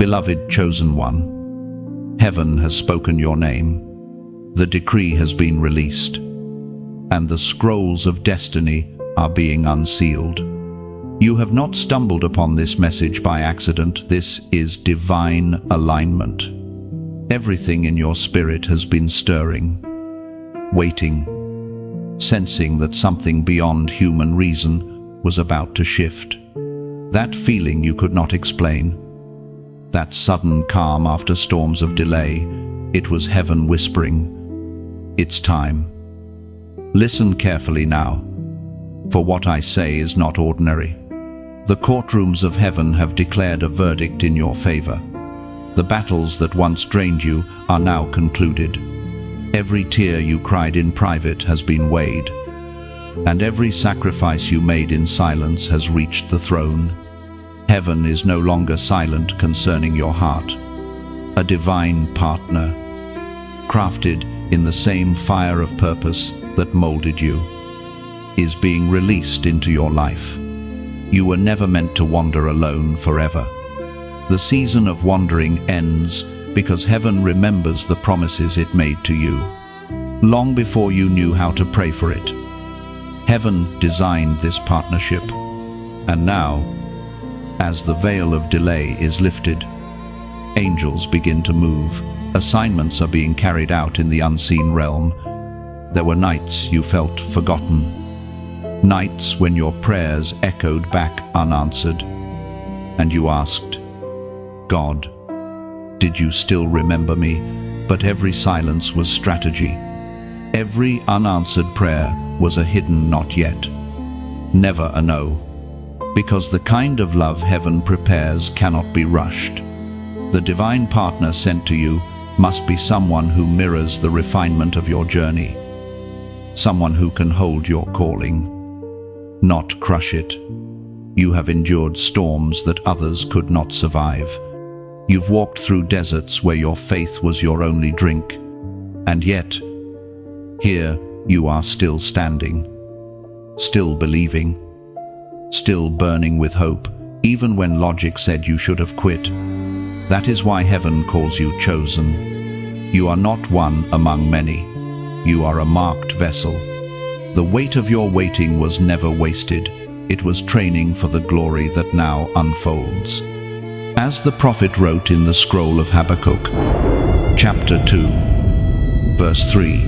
Beloved chosen one, heaven has spoken your name. The decree has been released, and the scrolls of destiny are being unsealed. You have not stumbled upon this message by accident. This is divine alignment. Everything in your spirit has been stirring, waiting, sensing that something beyond human reason was about to shift. That feeling you could not explain, that sudden calm after storms of delay, it was heaven whispering, "It's time." Listen carefully now, for what I say is not ordinary. The courtrooms of heaven have declared a verdict in your favor. The battles that once drained you are now concluded. Every tear you cried in private has been weighed, and every sacrifice you made in silence has reached the throne. Heaven is no longer silent concerning your heart. A divine partner, crafted in the same fire of purpose that molded you, is being released into your life. You were never meant to wander alone forever. The season of wandering ends because heaven remembers the promises it made to you, long before you knew how to pray for it. Heaven designed this partnership, and now, as the veil of delay is lifted, angels begin to move. Assignments are being carried out in the unseen realm. There were nights you felt forgotten, nights when your prayers echoed back unanswered, and you asked, "God, did you still remember me?" But every silence was strategy. Every unanswered prayer was a hidden not yet, never a no. Because the kind of love heaven prepares cannot be rushed. The divine partner sent to you must be someone who mirrors the refinement of your journey, someone who can hold your calling, not crush it. You have endured storms that others could not survive. You've walked through deserts where your faith was your only drink, and yet, here you are still standing, still believing, still burning with hope, even when logic said you should have quit. That is why heaven calls you chosen. You are not one among many. You are a marked vessel. The weight of your waiting was never wasted. It was training for the glory that now unfolds. As the prophet wrote in the scroll of Habakkuk, chapter 2, verse 3,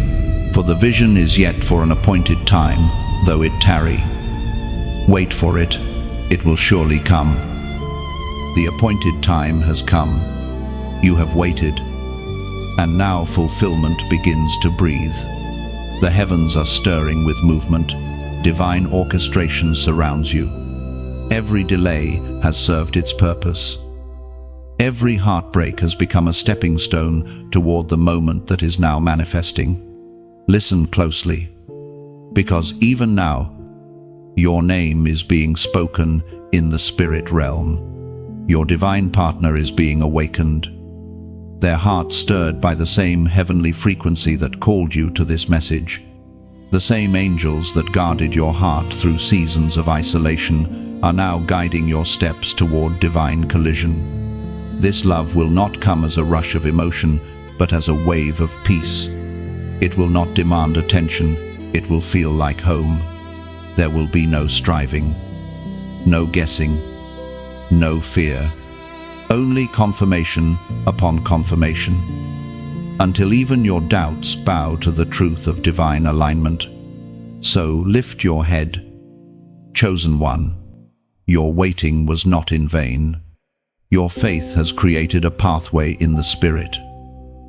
"For the vision is yet for an appointed time, though it tarry. Wait for it, it will surely come." The appointed time has come. You have waited, and now fulfillment begins to breathe. The heavens are stirring with movement. Divine orchestration surrounds you. Every delay has served its purpose. Every heartbreak has become a stepping stone toward the moment that is now manifesting. Listen closely, because even now, your name is being spoken in the spirit realm. Your divine partner is being awakened, their hearts stirred by the same heavenly frequency that called you to this message. The same angels that guarded your heart through seasons of isolation are now guiding your steps toward divine collision. This love will not come as a rush of emotion, but as a wave of peace. It will not demand attention, it will feel like home. There will be no striving, no guessing, no fear, only confirmation upon confirmation, until even your doubts bow to the truth of divine alignment. So lift your head, chosen one. Your waiting was not in vain. Your faith has created a pathway in the Spirit.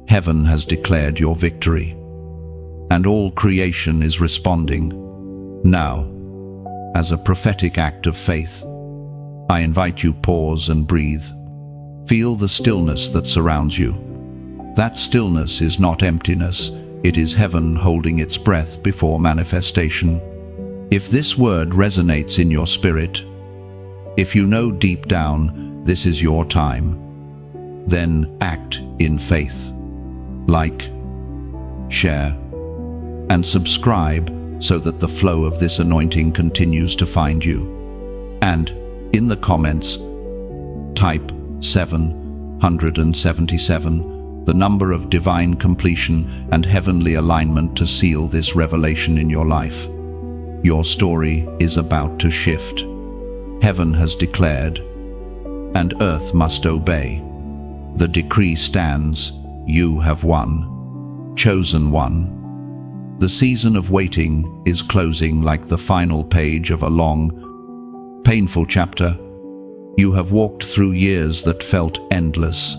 Heaven has declared your victory, and all creation is responding. Now, as a prophetic act of faith, I invite you pause and breathe. Feel the stillness that surrounds you. That stillness is not emptiness, it is heaven holding its breath before manifestation. If this word resonates in your spirit, if you know deep down this is your time, then act in faith. Like, share, and subscribe so that the flow of this anointing continues to find you. And in the comments, type 7 177, the number of divine completion and heavenly alignment to seal this revelation in your life. Your story is about to shift. Heaven has declared, and earth must obey. The decree stands, you have won, chosen one. The season of waiting is closing like the final page of a long, painful chapter. You have walked through years that felt endless,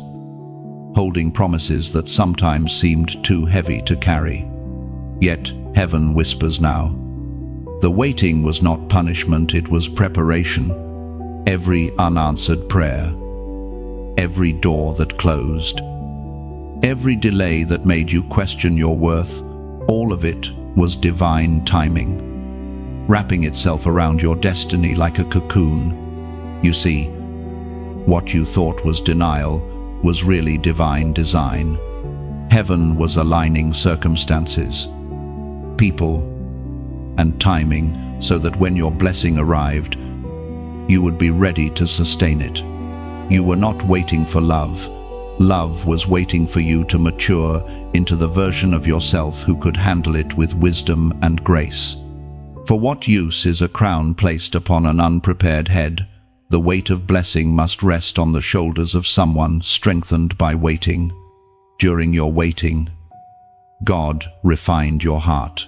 holding promises that sometimes seemed too heavy to carry. Yet heaven whispers now. The waiting was not punishment, it was preparation. Every unanswered prayer, every door that closed, every delay that made you question your worth, all of it was divine timing, wrapping itself around your destiny like a cocoon. You see, what you thought was denial was really divine design. Heaven was aligning circumstances, people, and timing so that when your blessing arrived, you would be ready to sustain it. You were not waiting for love. Love was waiting for you to mature into the version of yourself who could handle it with wisdom and grace. For what use is a crown placed upon an unprepared head? The weight of blessing must rest on the shoulders of someone strengthened by waiting. During your waiting, God refined your heart.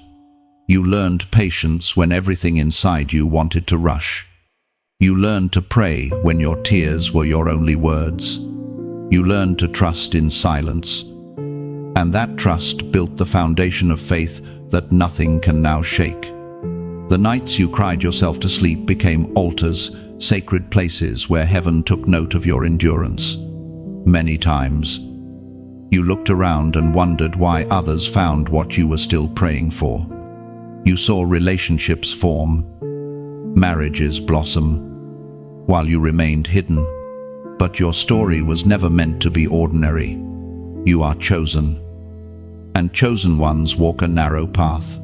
You learned patience when everything inside you wanted to rush. You learned to pray when your tears were your only words. You learned to trust in silence. And that trust built the foundation of faith that nothing can now shake. The nights you cried yourself to sleep became altars, sacred places where heaven took note of your endurance. Many times, you looked around and wondered why others found what you were still praying for. You saw relationships form, marriages blossom, while you remained hidden. But your story was never meant to be ordinary. You are chosen, and chosen ones walk a narrow path.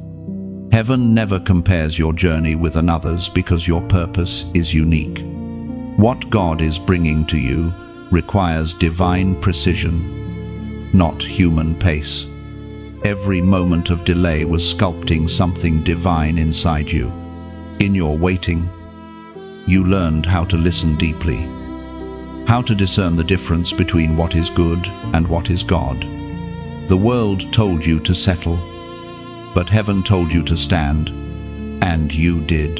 Heaven never compares your journey with another's because your purpose is unique. What God is bringing to you requires divine precision, not human pace. Every moment of delay was sculpting something divine inside you. In your waiting, you learned how to listen deeply, how to discern the difference between what is good and what is God. The world told you to settle, but heaven told you to stand, and you did.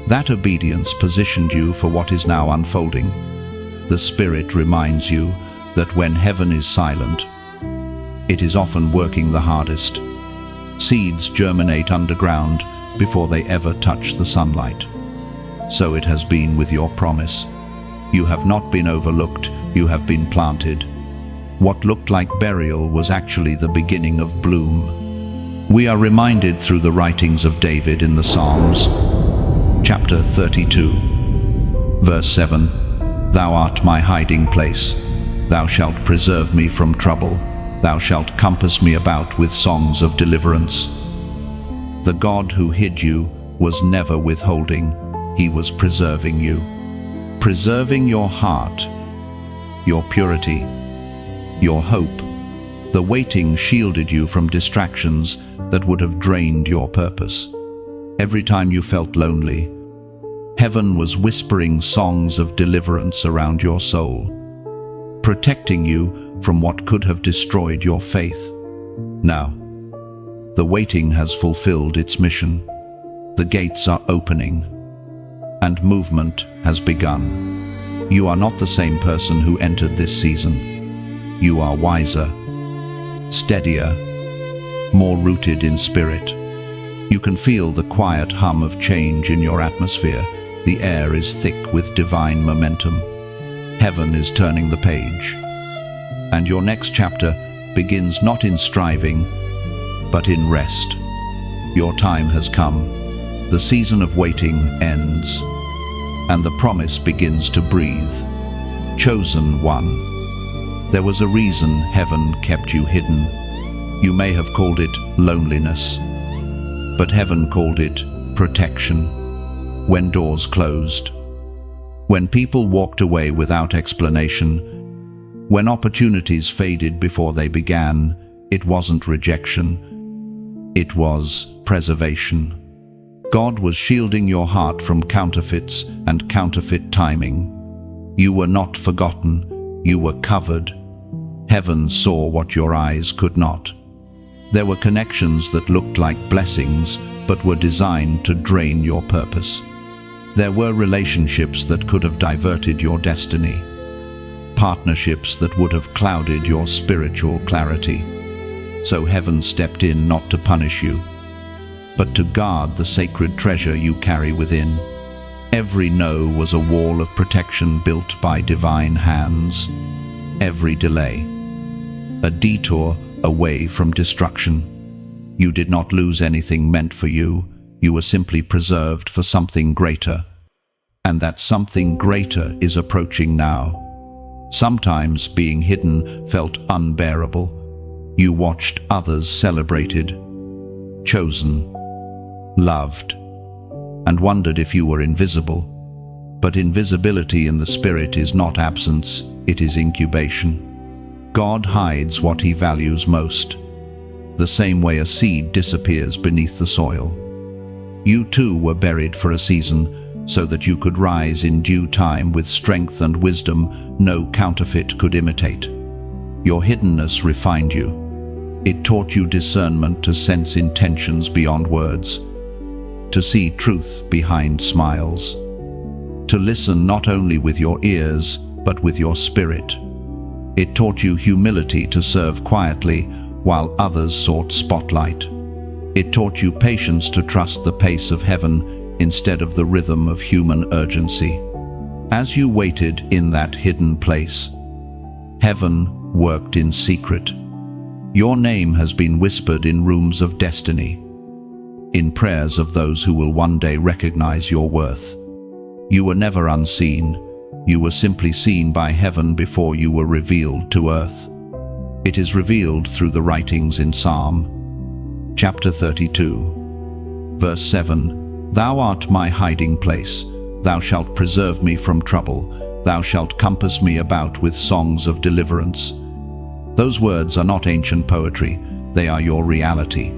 That obedience positioned you for what is now unfolding. The Spirit reminds you that when heaven is silent, it is often working the hardest. Seeds germinate underground before they ever touch the sunlight. So it has been with your promise. You have not been overlooked, you have been planted. What looked like burial was actually the beginning of bloom. We are reminded through the writings of David in the Psalms, chapter 32, verse 7, Thou art my hiding place. Thou shalt preserve me from trouble. Thou shalt compass me about with songs of deliverance. The God who hid you was never withholding. He was preserving you. Preserving your heart, your purity, your hope. The waiting shielded you from distractions that would have drained your purpose. Every time you felt lonely, heaven was whispering songs of deliverance around your soul, protecting you from what could have destroyed your faith. Now, the waiting has fulfilled its mission. The gates are opening, and movement has begun. You are not the same person who entered this season. You are wiser, steadier, more rooted in spirit. You can feel the quiet hum of change in your atmosphere. The air is thick with divine momentum. Heaven is turning the page. And your next chapter begins not in striving, but in rest. Your time has come. The season of waiting ends, and the promise begins to breathe. Chosen one. There was a reason heaven kept you hidden. You may have called it loneliness, but heaven called it protection. When doors closed, when people walked away without explanation, When opportunities faded before they began, it wasn't rejection, it was preservation. God was shielding your heart from counterfeits and counterfeit timing. You were not forgotten, you were covered. Heaven saw what your eyes could not. There were connections that looked like blessings, but were designed to drain your purpose. There were relationships that could have diverted your destiny. Partnerships that would have clouded your spiritual clarity. So heaven stepped in not to punish you, but to guard the sacred treasure you carry within. Every no was a wall of protection built by divine hands. Every delay, a detour away from destruction. You did not lose anything meant for you. You were simply preserved for something greater. And that something greater is approaching now. Sometimes being hidden felt unbearable. You watched others celebrated, chosen, loved, and wondered if you were invisible. But invisibility in the spirit is not absence, it is incubation. God hides what he values most, the same way a seed disappears beneath the soil. You too were buried for a season, so that you could rise in due time with strength and wisdom no counterfeit could imitate. Your hiddenness refined you. It taught you discernment to sense intentions beyond words, to see truth behind smiles, to listen not only with your ears, but with your spirit. It taught you humility to serve quietly while others sought spotlight. It taught you patience to trust the pace of heaven instead of the rhythm of human urgency. As you waited in that hidden place, heaven worked in secret. Your name has been whispered in rooms of destiny, in prayers of those who will one day recognize your worth. You were never unseen. You were simply seen by heaven before you were revealed to earth. It is revealed through the writings in Psalm, chapter 32, verse 7. Thou art my hiding place. Thou shalt preserve me from trouble. Thou shalt compass me about with songs of deliverance. Those words are not ancient poetry. They are your reality.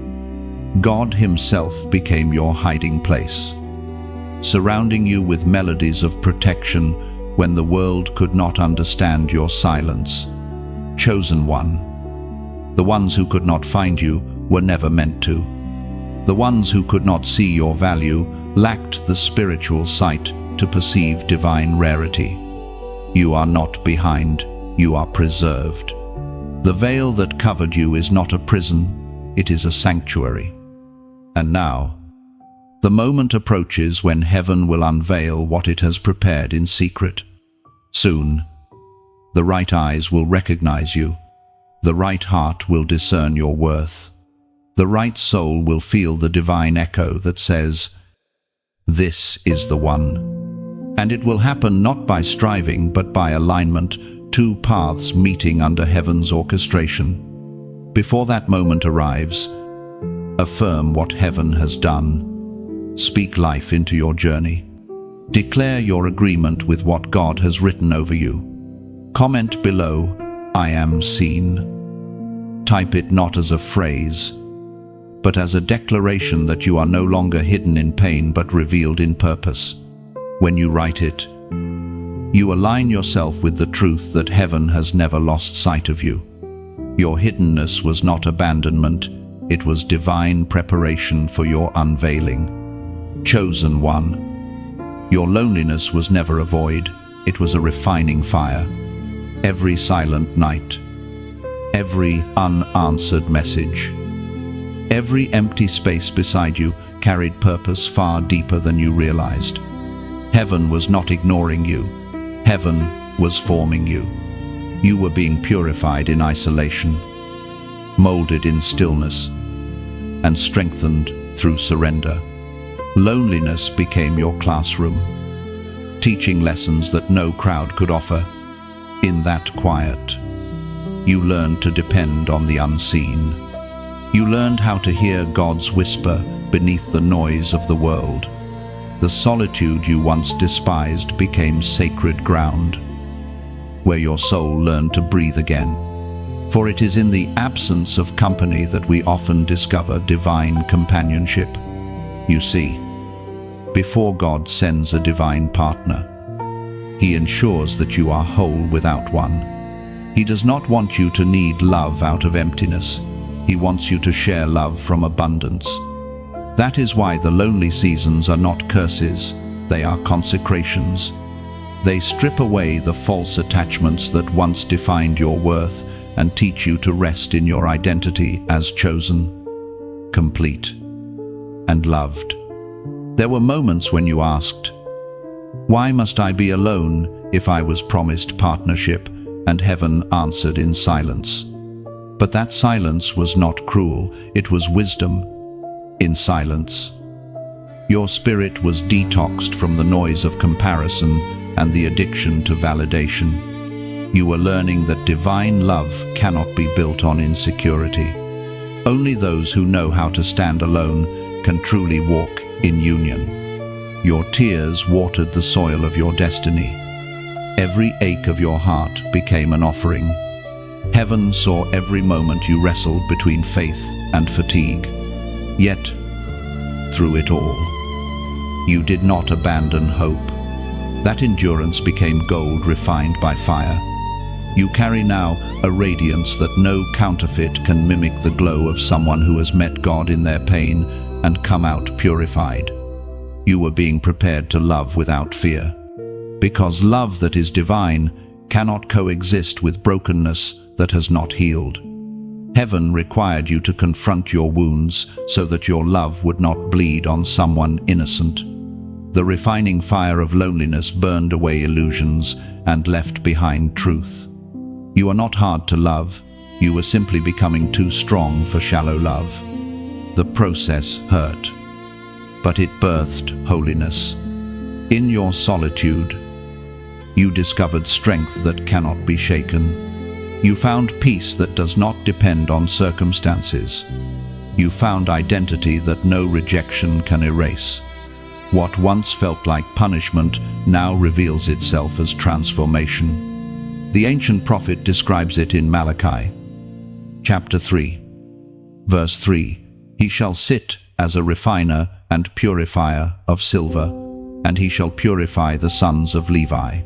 God himself became your hiding place, surrounding you with melodies of protection when the world could not understand your silence. Chosen one. The ones who could not find you were never meant to. The ones who could not see your value lacked the spiritual sight to perceive divine rarity. You are not behind, you are preserved. The veil that covered you is not a prison, it is a sanctuary. And now, the moment approaches when heaven will unveil what it has prepared in secret. Soon, the right eyes will recognize you, the right heart will discern your worth. The right soul will feel the divine echo that says, "This is the one." And it will happen not by striving, but by alignment, two paths meeting under heaven's orchestration. Before that moment arrives, affirm what heaven has done. Speak life into your journey. Declare your agreement with what God has written over you. Comment below, "I am seen." Type it not as a phrase, but as a declaration that you are no longer hidden in pain but revealed in purpose. When you write it, you align yourself with the truth that heaven has never lost sight of you. Your hiddenness was not abandonment, it was divine preparation for your unveiling. Chosen one. Your loneliness was never a void, it was a refining fire. Every silent night, every unanswered message, every empty space beside you carried purpose far deeper than you realized. Heaven was not ignoring you. Heaven was forming you. You were being purified in isolation, molded in stillness, and strengthened through surrender. Loneliness became your classroom, teaching lessons that no crowd could offer. In that quiet, you learned to depend on the unseen. You learned how to hear God's whisper beneath the noise of the world. The solitude you once despised became sacred ground. where your soul learned to breathe again. For it is in the absence of company that we often discover divine companionship. You see, before God sends a divine partner, He ensures that you are whole without one. He does not want you to need love out of emptiness. He wants you to share love from abundance. That is why the lonely seasons are not curses, they are consecrations. They strip away the false attachments that once defined your worth and teach you to rest in your identity as chosen, complete, and loved. There were moments when you asked, "Why must I be alone if I was promised partnership?" And heaven answered in silence. But that silence was not cruel, it was wisdom. In silence, your spirit was detoxed from the noise of comparison and the addiction to validation. You were learning that divine love cannot be built on insecurity. Only those who know how to stand alone can truly walk in union. Your tears watered the soil of your destiny. Every ache of your heart became an offering. Heaven saw every moment you wrestled between faith and fatigue. Yet, through it all, you did not abandon hope. That endurance became gold refined by fire. You carry now a radiance that no counterfeit can mimic the glow of someone who has met God in their pain and come out purified. You were being prepared to love without fear. Because love that is divine cannot coexist with brokenness that has not healed. Heaven required you to confront your wounds so that your love would not bleed on someone innocent. The refining fire of loneliness burned away illusions and left behind truth. You are not hard to love, you were simply becoming too strong for shallow love. The process hurt, but it birthed holiness. In your solitude, you discovered strength that cannot be shaken. You found peace that does not depend on circumstances. You found identity that no rejection can erase. What once felt like punishment now reveals itself as transformation. The ancient prophet describes it in Malachi, chapter 3, verse 3. He shall sit as a refiner and purifier of silver, and he shall purify the sons of Levi,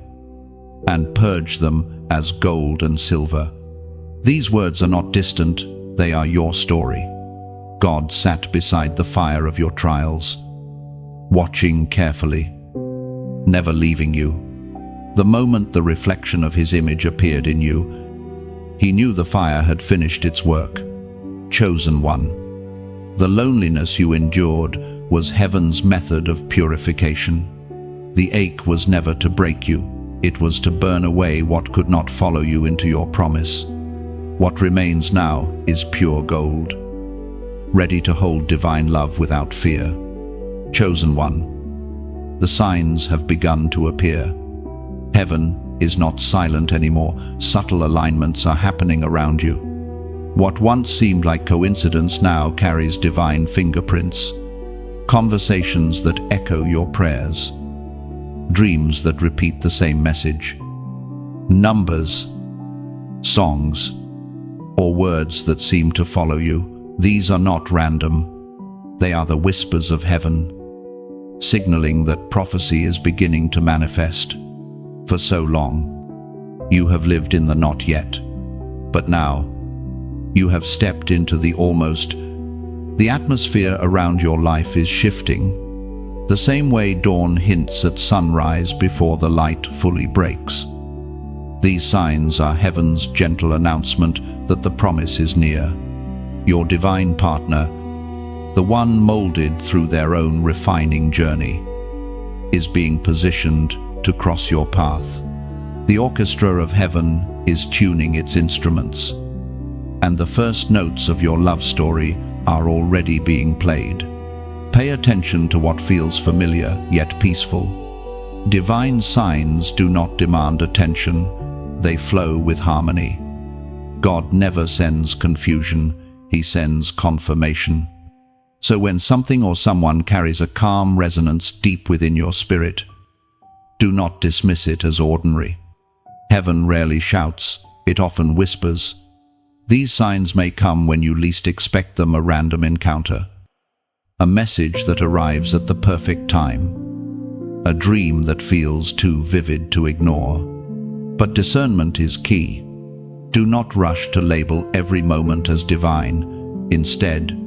and purge them as gold and silver. These words are not distant, they are your story. God sat beside the fire of your trials, watching carefully, never leaving you. The moment the reflection of His image appeared in you, He knew the fire had finished its work. Chosen one. The loneliness you endured was heaven's method of purification. The ache was never to break you. It was to burn away what could not follow you into your promise. What remains now is pure gold, ready to hold divine love without fear. Chosen one, the signs have begun to appear. Heaven is not silent anymore. Subtle alignments are happening around you. What once seemed like coincidence now carries divine fingerprints. Conversations that echo your prayers. Dreams that repeat the same message. Numbers, songs, or words that seem to follow you. These are not random. They are the whispers of heaven, signaling that prophecy is beginning to manifest. For so long, you have lived in the not yet. But now, you have stepped into the almost. The atmosphere around your life is shifting. The same way dawn hints at sunrise before the light fully breaks. These signs are heaven's gentle announcement that the promise is near. Your divine partner, the one molded through their own refining journey, is being positioned to cross your path. The orchestra of heaven is tuning its instruments, and the first notes of your love story are already being played. Pay attention to what feels familiar yet peaceful. Divine signs do not demand attention, they flow with harmony. God never sends confusion, He sends confirmation. So when something or someone carries a calm resonance deep within your spirit, do not dismiss it as ordinary. Heaven rarely shouts, it often whispers. These signs may come when you least expect them, a random encounter, a message that arrives at the perfect time, a dream that feels too vivid to ignore. But discernment is key. Do not rush to label every moment as divine. Instead,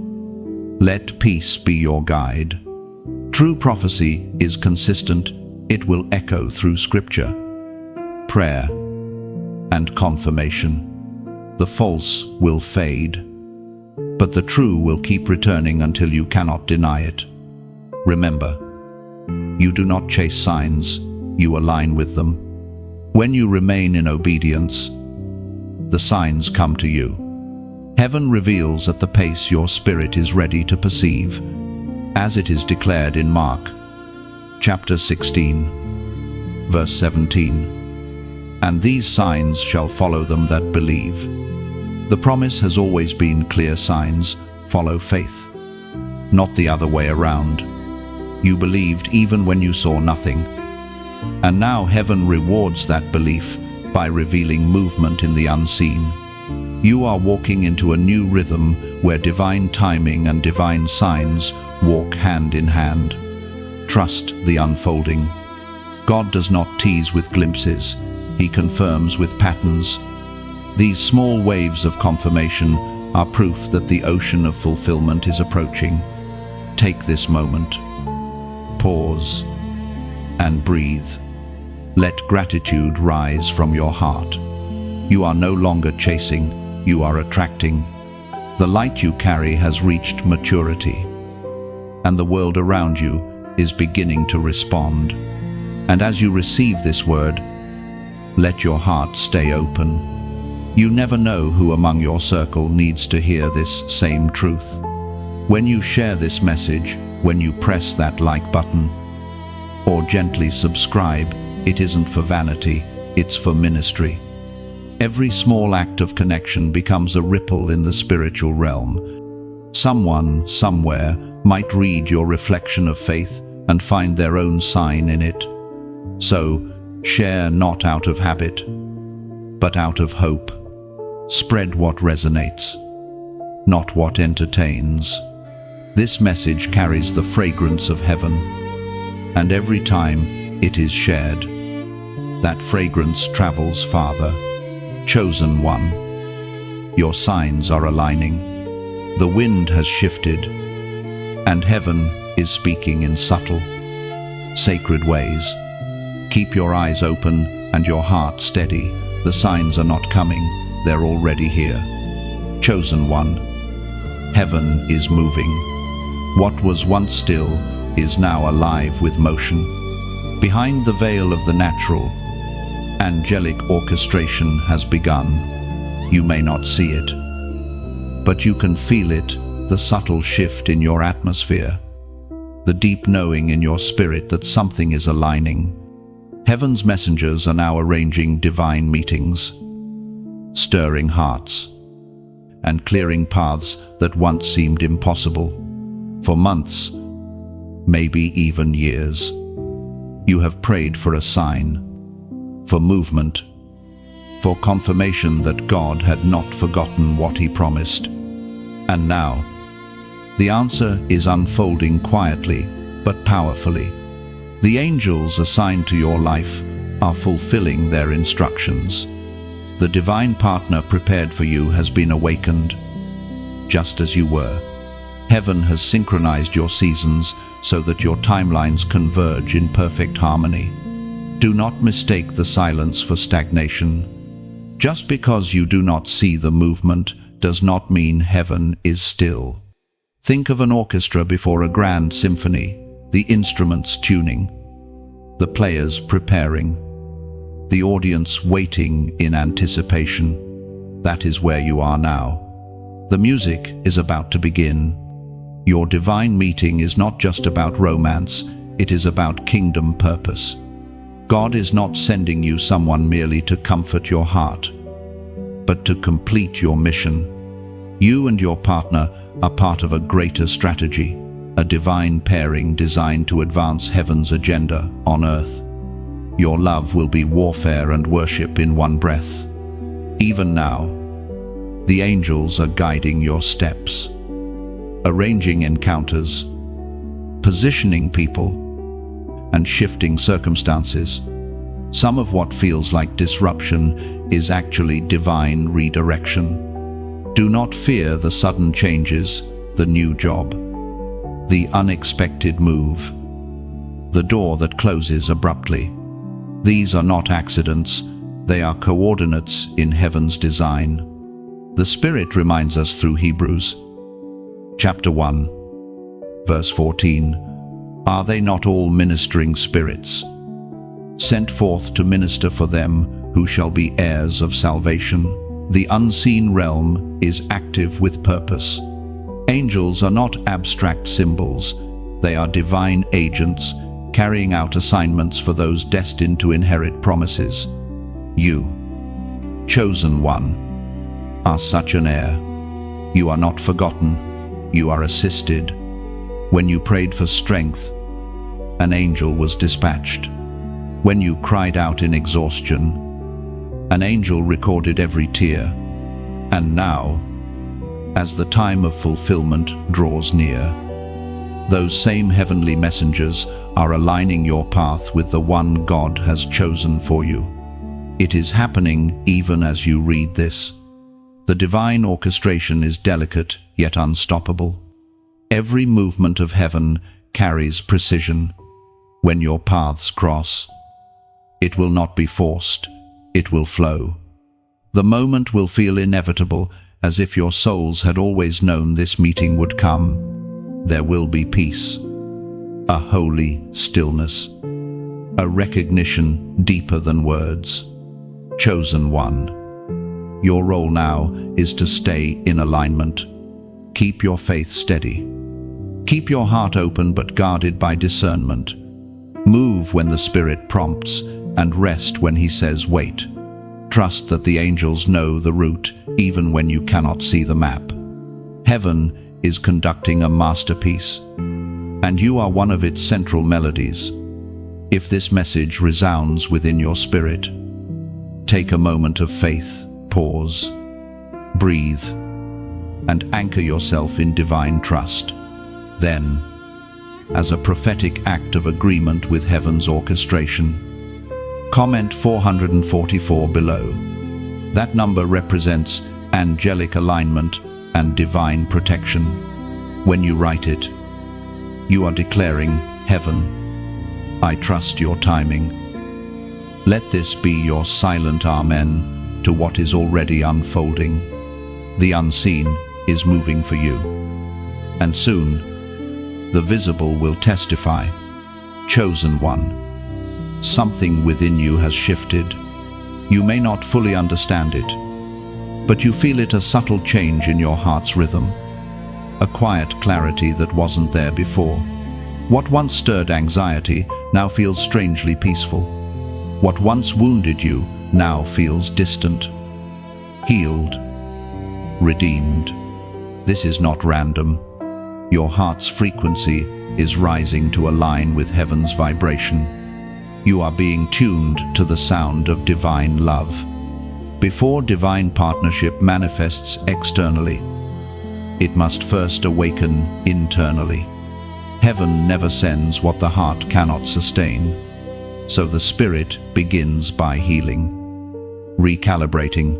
let peace be your guide. True prophecy is consistent. It will echo through scripture, prayer, and confirmation. The false will fade, but the true will keep returning until you cannot deny it. Remember, you do not chase signs, you align with them. When you remain in obedience, the signs come to you. Heaven reveals at the pace your spirit is ready to perceive, as it is declared in Mark, chapter 16, verse 17. And these signs shall follow them that believe. The promise has always been clear: signs follow faith, not the other way around. You believed even when you saw nothing. And now heaven rewards that belief by revealing movement in the unseen. You are walking into a new rhythm where divine timing and divine signs walk hand in hand. Trust the unfolding. God does not tease with glimpses, He confirms with patterns. These small waves of confirmation are proof that the ocean of fulfillment is approaching. Take this moment, pause, and breathe. Let gratitude rise from your heart. You are no longer chasing, you are attracting. The light you carry has reached maturity, and the world around you is beginning to respond. And as you receive this word, let your heart stay open. You never know who among your circle needs to hear this same truth. When you share this message, when you press that like button, or gently subscribe, it isn't for vanity, it's for ministry. Every small act of connection becomes a ripple in the spiritual realm. Someone, somewhere, might read your reflection of faith and find their own sign in it. So, share not out of habit, but out of hope. Spread what resonates, not what entertains. This message carries the fragrance of heaven, and every time it is shared, that fragrance travels farther. Chosen one, your signs are aligning. The wind has shifted, and heaven is speaking in subtle, sacred ways. Keep your eyes open and your heart steady. The signs are not coming, they're already here. Chosen one, heaven is moving. What was once still is now alive with motion. Behind the veil of the natural, angelic orchestration has begun. You may not see it, but you can feel it, the subtle shift in your atmosphere, the deep knowing in your spirit that something is aligning. Heaven's messengers are now arranging divine meetings, stirring hearts, and clearing paths that once seemed impossible. For months, maybe even years, you have prayed for a sign, for movement, for confirmation that God had not forgotten what He promised. And now, the answer is unfolding quietly but powerfully. The angels assigned to your life are fulfilling their instructions. The divine partner prepared for you has been awakened, just as you were. Heaven has synchronized your seasons so that your timelines converge in perfect harmony. Do not mistake the silence for stagnation. Just because you do not see the movement does not mean heaven is still. Think of an orchestra before a grand symphony, the instruments tuning, the players preparing, the audience waiting in anticipation. That is where you are now. The music is about to begin. Your divine meeting is not just about romance, it is about kingdom purpose. God is not sending you someone merely to comfort your heart, but to complete your mission. You and your partner are part of a greater strategy, a divine pairing designed to advance heaven's agenda on earth. your love will be warfare and worship in one breath. Even now, the angels are guiding your steps, arranging encounters, positioning people, and shifting circumstances. Some of what feels like disruption is actually divine redirection. Do not fear the sudden changes, the new job, the unexpected move, the door that closes abruptly. These are not accidents, they are coordinates in heaven's design. The Spirit reminds us through Hebrews chapter 1, verse 14, "Are they not all ministering spirits, sent forth to minister for them who shall be heirs of salvation?" The unseen realm is active with purpose. Angels are not abstract symbols, they are divine agents carrying out assignments for those destined to inherit promises. You, chosen one, are such an heir. You are not forgotten, you are assisted. When you prayed for strength, an angel was dispatched. When you cried out in exhaustion, an angel recorded every tear. And now, as the time of fulfillment draws near, those same heavenly messengers are aligning your path with the one God has chosen for you. It is happening even as you read this. The divine orchestration is delicate yet unstoppable. Every movement of heaven carries precision. When your paths cross, it will not be forced, it will flow. The moment will feel inevitable, as if your souls had always known this meeting would come. There will be peace, a holy stillness, a recognition deeper than words. Chosen one, your role now is to stay in alignment. Keep your faith steady. Keep your heart open but guarded by discernment. Move when the Spirit prompts and rest when He says wait. Trust that the angels know the route even when you cannot see the map. Heaven is conducting a masterpiece, and you are one of its central melodies. If this message resounds within your spirit, take a moment of faith, pause, breathe, and anchor yourself in divine trust. Then, as a prophetic act of agreement with heaven's orchestration, comment 444 below. That number represents angelic alignment and divine protection. When you write it, you are declaring, "Heaven, I trust your timing." Let this be your silent amen to what is already unfolding. The unseen is moving for you, and soon the visible will testify. Chosen one, something within you has shifted. You may not fully understand it, but you feel it, a subtle change in your heart's rhythm, a quiet clarity that wasn't there before. What once stirred anxiety now feels strangely peaceful. What once wounded you now feels distant, healed, redeemed. This is not random. Your heart's frequency is rising to align with heaven's vibration. You are being tuned to the sound of divine love. Before divine partnership manifests externally, it must first awaken internally. Heaven never sends what the heart cannot sustain, so the Spirit begins by healing, recalibrating,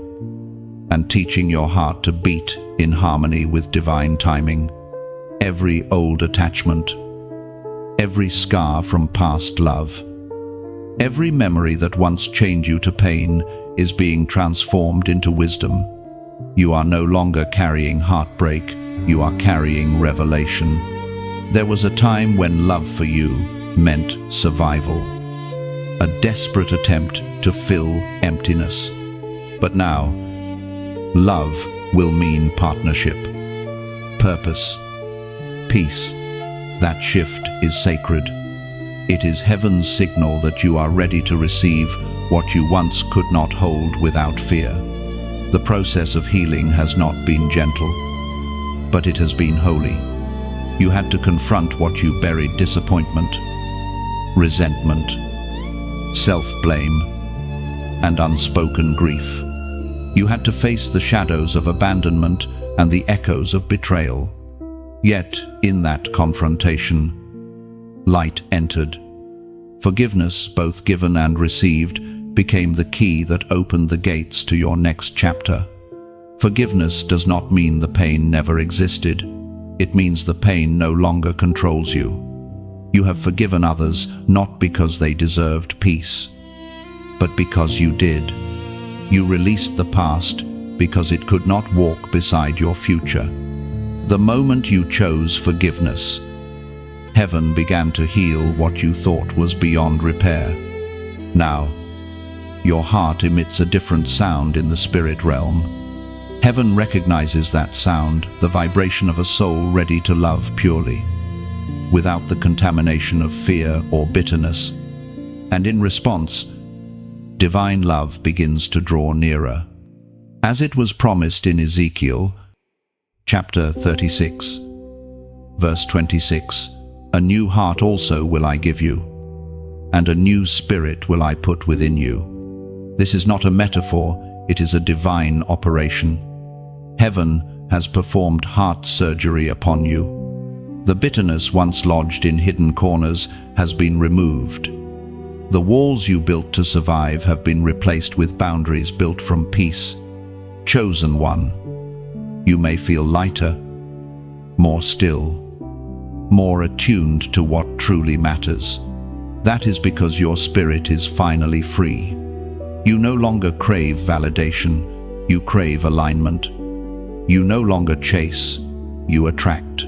and teaching your heart to beat in harmony with divine timing. Every old attachment, every scar from past love, every memory that once chained you to pain is being transformed into wisdom. You are no longer carrying heartbreak, you are carrying revelation. There was a time when love for you meant survival, a desperate attempt to fill emptiness. But now, love will mean partnership, purpose, peace. That shift is sacred. It is heaven's signal that you are ready to receive what you once could not hold without fear. The process of healing has not been gentle, but it has been holy. You had to confront what you buried: disappointment, resentment, self-blame, and unspoken grief. You had to face the shadows of abandonment and the echoes of betrayal. Yet, in that confrontation, light entered. Forgiveness, both given and received, became the key that opened the gates to your next chapter. Forgiveness does not mean the pain never existed. It means the pain no longer controls you. You have forgiven others not because they deserved peace, but because you did. You released the past because it could not walk beside your future. The moment you chose forgiveness, heaven began to heal what you thought was beyond repair. Now, your heart emits a different sound in the spirit realm. Heaven recognizes that sound, the vibration of a soul ready to love purely, without the contamination of fear or bitterness. And in response, divine love begins to draw nearer. As it was promised in Ezekiel, chapter 36, verse 26, "A new heart also will I give you, and a new spirit will I put within you." This is not a metaphor, it is a divine operation. Heaven has performed heart surgery upon you. The bitterness once lodged in hidden corners has been removed. The walls you built to survive have been replaced with boundaries built from peace. Chosen one, you may feel lighter, more still, more attuned to what truly matters. That is because your spirit is finally free. You no longer crave validation, you crave alignment. You no longer chase, you attract.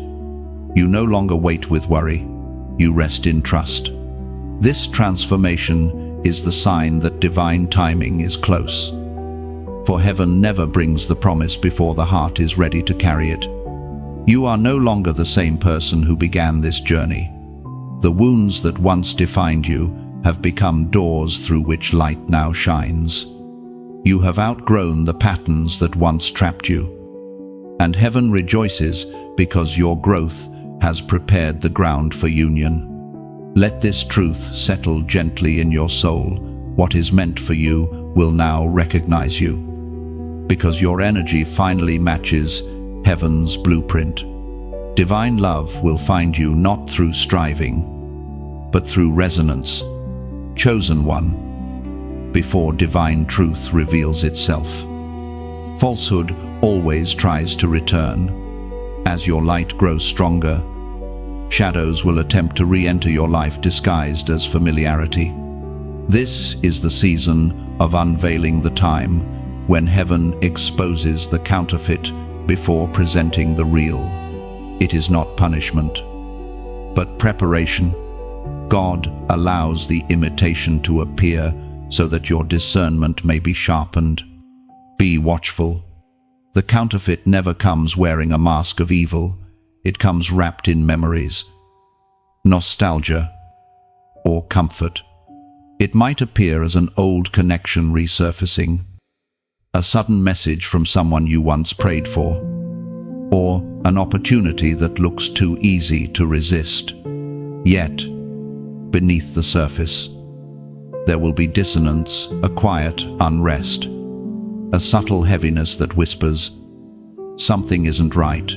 You no longer wait with worry, you rest in trust. This transformation is the sign that divine timing is close. For heaven never brings the promise before the heart is ready to carry it. You are no longer the same person who began this journey. The wounds that once defined you have become doors through which light now shines. You have outgrown the patterns that once trapped you. And heaven rejoices because your growth has prepared the ground for union. Let this truth settle gently in your soul. What is meant for you will now recognize you, because your energy finally matches heaven's blueprint. Divine love will find you not through striving, but through resonance. Chosen one, before divine truth reveals itself. Falsehood always tries to return. As your light grows stronger, shadows will attempt to re-enter your life disguised as familiarity. This is the season of unveiling the time when heaven exposes the counterfeit before presenting the real. It is not punishment, but preparation. God allows the imitation to appear so that your discernment may be sharpened. Be watchful. The counterfeit never comes wearing a mask of evil. It comes wrapped in memories, nostalgia, or comfort. It might appear as an old connection resurfacing, a sudden message from someone you once prayed for, or an opportunity that looks too easy to resist. Yet, beneath the surface, there will be dissonance, a quiet unrest, a subtle heaviness that whispers, something isn't right.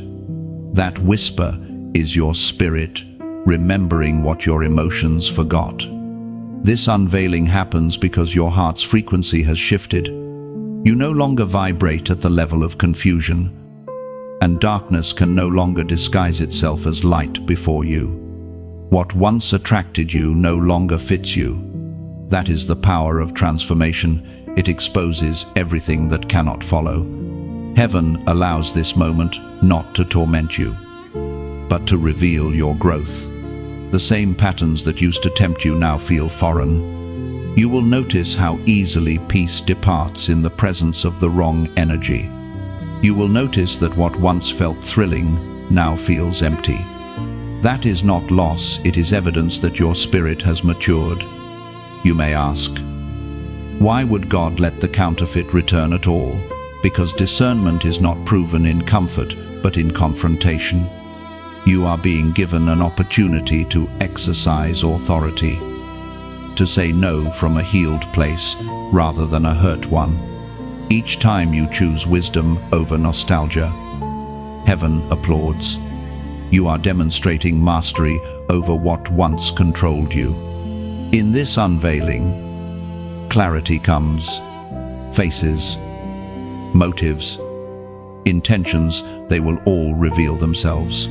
That whisper is your spirit remembering what your emotions forgot. This unveiling happens because your heart's frequency has shifted. You no longer vibrate at the level of confusion, and darkness can no longer disguise itself as light before you. What once attracted you no longer fits you. That is the power of transformation. It exposes everything that cannot follow. Heaven allows this moment not to torment you, but to reveal your growth. The same patterns that used to tempt you now feel foreign. You will notice how easily peace departs in the presence of the wrong energy. You will notice that what once felt thrilling now feels empty. That is not loss, it is evidence that your spirit has matured. You may ask, why would God let the counterfeit return at all? Because discernment is not proven in comfort, but in confrontation. You are being given an opportunity to exercise authority, to say no from a healed place rather than a hurt one. Each time you choose wisdom over nostalgia, heaven applauds. You are demonstrating mastery over what once controlled you. In this unveiling, clarity comes. Faces, motives, intentions, they will all reveal themselves.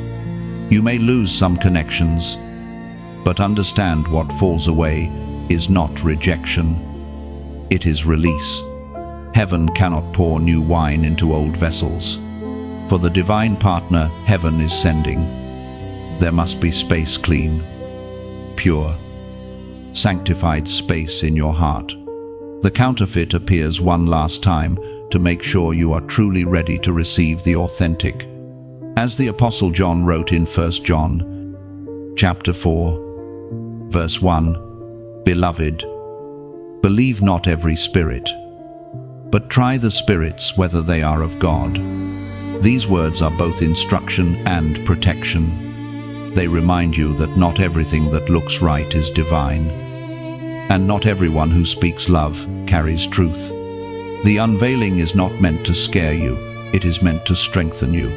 You may lose some connections, but understand what falls away is not rejection. It is release. Heaven cannot pour new wine into old vessels. For the divine partner heaven is sending, there must be space clean, pure, sanctified space in your heart. The counterfeit appears one last time to make sure you are truly ready to receive the authentic. As the Apostle John wrote in 1 John, chapter 4, verse 1, Beloved, believe not every spirit, but try the spirits whether they are of God. These words are both instruction and protection. They remind you that not everything that looks right is divine, and not everyone who speaks love carries truth. The unveiling is not meant to scare you, it is meant to strengthen you.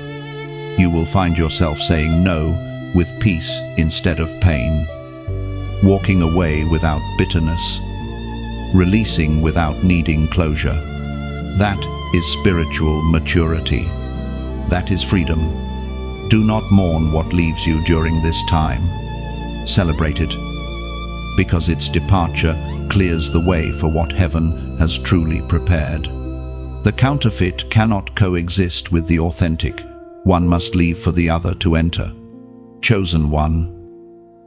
You will find yourself saying no with peace instead of pain, walking away without bitterness, releasing without needing closure. That is spiritual maturity. That is freedom. Do not mourn what leaves you during this time. Celebrate it, because its departure clears the way for what heaven has truly prepared. The counterfeit cannot coexist with the authentic. One must leave for the other to enter. Chosen one,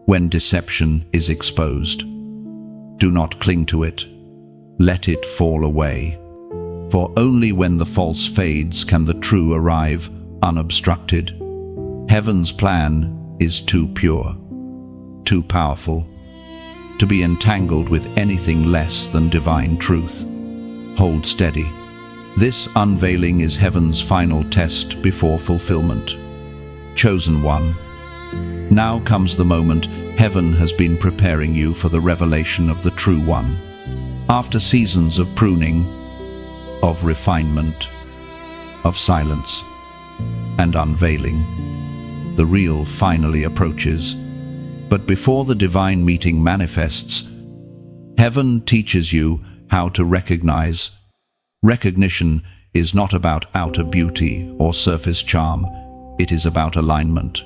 when deception is exposed, do not cling to it. Let it fall away. For only when the false fades can the true arrive unobstructed. Heaven's plan is too pure, too powerful, to be entangled with anything less than divine truth. Hold steady. This unveiling is heaven's final test before fulfillment. Chosen one, now comes the moment heaven has been preparing you for the revelation of the true one. After seasons of pruning, of refinement, of silence, and unveiling, the real finally approaches. But before the divine meeting manifests, heaven teaches you how to recognize. Recognition is not about outer beauty or surface charm, it is about alignment.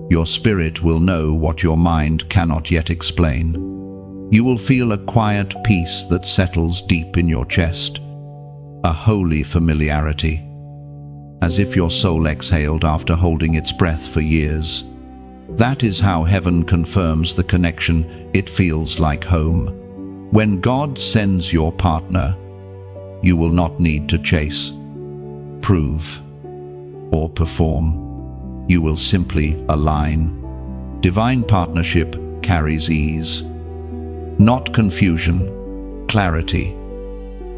Your spirit will know what your mind cannot yet explain. You will feel a quiet peace that settles deep in your chest, a holy familiarity, as if your soul exhaled after holding its breath for years. That is how heaven confirms the connection. It feels like home. When God sends your partner, you will not need to chase, prove, or perform. You will simply align. Divine partnership carries ease. Not confusion, clarity,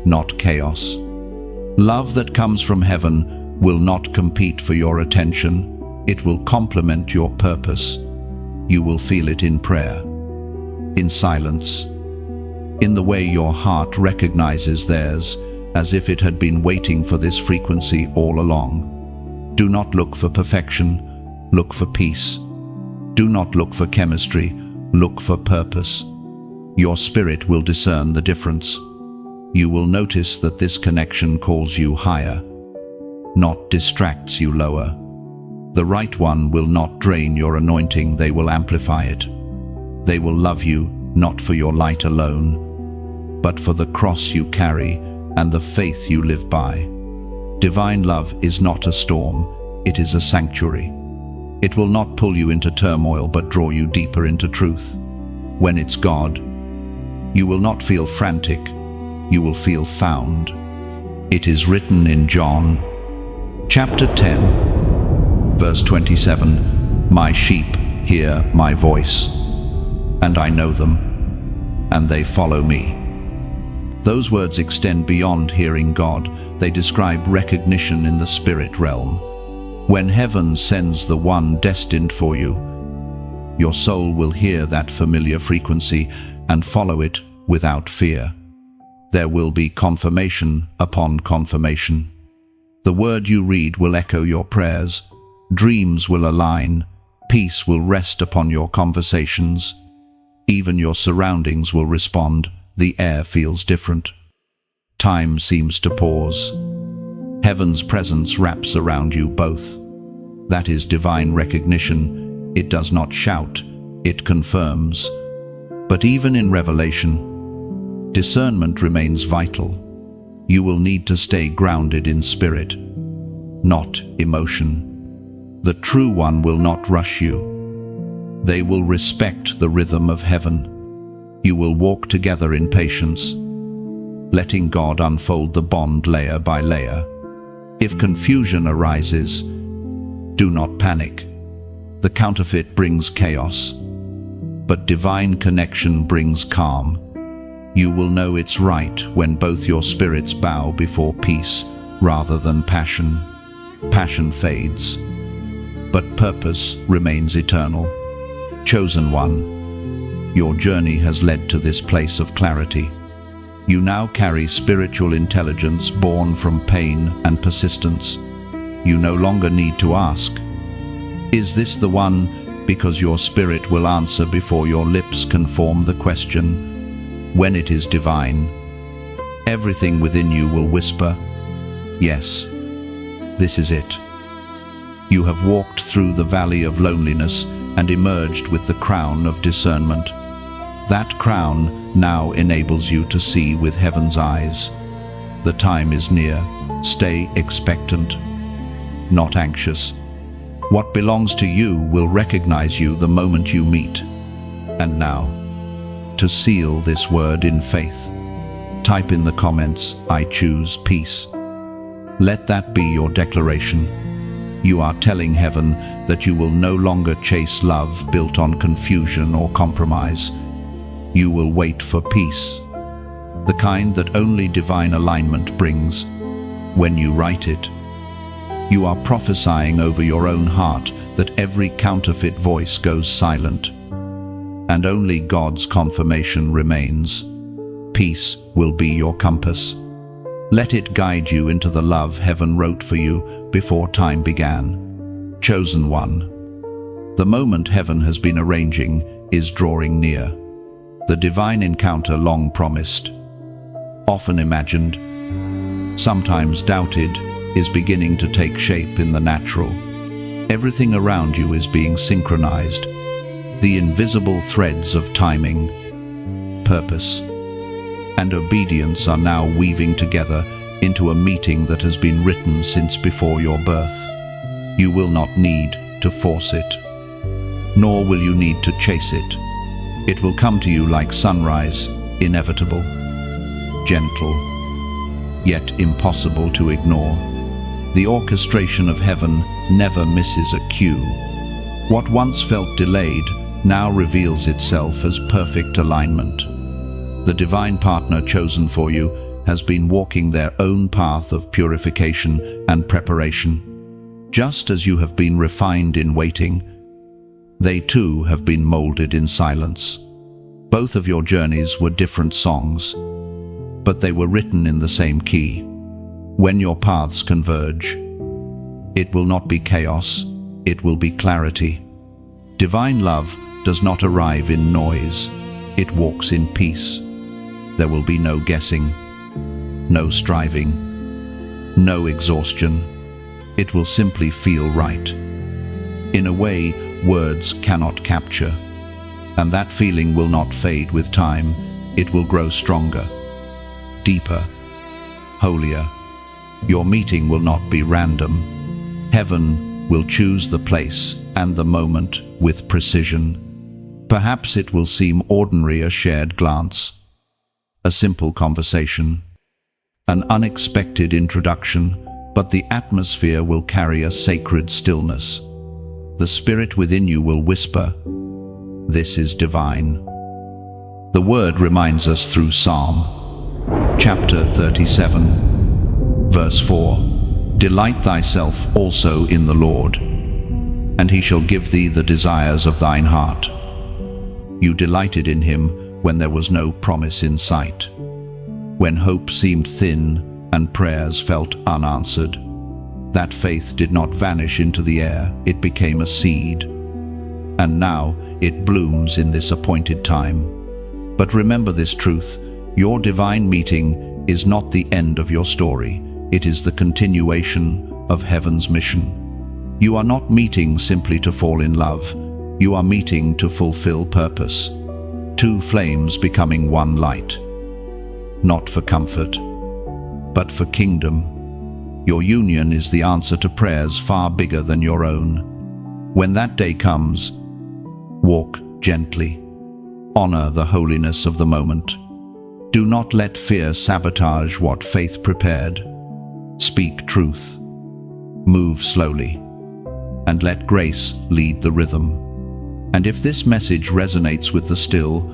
not chaos. Love that comes from heaven will not compete for your attention. It will complement your purpose. You will feel it in prayer, in silence, in the way your heart recognizes theirs, as if it had been waiting for this frequency all along. Do not look for perfection, look for peace. Do not look for chemistry, look for purpose. Your spirit will discern the difference. You will notice that this connection calls you higher, not distracts you lower. The right one will not drain your anointing, they will amplify it. They will love you, not for your light alone, but for the cross you carry and the faith you live by. Divine love is not a storm, it is a sanctuary. It will not pull you into turmoil, but draw you deeper into truth. When it's God, you will not feel frantic, you will feel found. It is written in John, chapter 10, verse 27, My sheep hear my voice, and I know them, and they follow me. Those words extend beyond hearing God. They describe recognition in the spirit realm. When heaven sends the one destined for you, your soul will hear that familiar frequency, and follow it without fear. There will be confirmation upon confirmation. The word you read will echo your prayers, dreams will align, peace will rest upon your conversations. Even your surroundings will respond. The air feels different. Time seems to pause. Heaven's presence wraps around you both. That is divine recognition. It does not shout, it confirms. But even in revelation, discernment remains vital. You will need to stay grounded in spirit, not emotion. The true one will not rush you. They will respect the rhythm of heaven. You will walk together in patience, letting God unfold the bond layer by layer. If confusion arises, do not panic. The counterfeit brings chaos, but divine connection brings calm. You will know it's right when both your spirits bow before peace rather than passion. Passion fades, but purpose remains eternal. Chosen one, your journey has led to this place of clarity. You now carry spiritual intelligence born from pain and persistence. You no longer need to ask, "Is this the one?" because your spirit will answer before your lips can form the question. When it is divine, everything within you will whisper, "Yes, this is it." You have walked through the valley of loneliness and emerged with the crown of discernment. That crown now enables you to see with heaven's eyes. The time is near. Stay expectant, not anxious. What belongs to you will recognize you the moment you meet. And now, to seal this word in faith, type in the comments, "I choose peace." Let that be your declaration. You are telling heaven that you will no longer chase love built on confusion or compromise. You will wait for peace, the kind that only divine alignment brings. When you write it, you are prophesying over your own heart that every counterfeit voice goes silent, and only God's confirmation remains. Peace will be your compass. Let it guide you into the love heaven wrote for you before time began. Chosen one, the moment heaven has been arranging is drawing near. The divine encounter long promised, often imagined, sometimes doubted, is beginning to take shape in the natural. Everything around you is being synchronized. The invisible threads of timing, purpose, and obedience are now weaving together into a meeting that has been written since before your birth. You will not need to force it, nor will you need to chase it. It will come to you like sunrise, inevitable, gentle, yet impossible to ignore. The orchestration of heaven never misses a cue. What once felt delayed now reveals itself as perfect alignment. The divine partner chosen for you has been walking their own path of purification and preparation. Just as you have been refined in waiting, they too have been molded in silence. Both of your journeys were different songs, but they were written in the same key. When your paths converge, it will not be chaos, it will be clarity. Divine love does not arrive in noise, it walks in peace. There will be no guessing, no striving, no exhaustion. It will simply feel right, in a way words cannot capture. And that feeling will not fade with time. It will grow stronger, deeper, holier. Your meeting will not be random. Heaven will choose the place and the moment with precision. Perhaps it will seem ordinary, a shared glance, a simple conversation, an unexpected introduction, but the atmosphere will carry a sacred stillness. The spirit within you will whisper, "This is divine." The word reminds us through Psalm, chapter 37, verse 4, "Delight thyself also in the Lord, and he shall give thee the desires of thine heart." You delighted in him when there was no promise in sight, when hope seemed thin and prayers felt unanswered. That faith did not vanish into the air, it became a seed. And now it blooms in this appointed time. But remember this truth: your divine meeting is not the end of your story, it is the continuation of heaven's mission. You are not meeting simply to fall in love, you are meeting to fulfill purpose. Two flames becoming one light. Not for comfort, but for kingdom. Your union is the answer to prayers far bigger than your own. When that day comes, walk gently. Honor the holiness of the moment. Do not let fear sabotage what faith prepared. Speak truth. Move slowly. And let grace lead the rhythm. And if this message resonates with the still,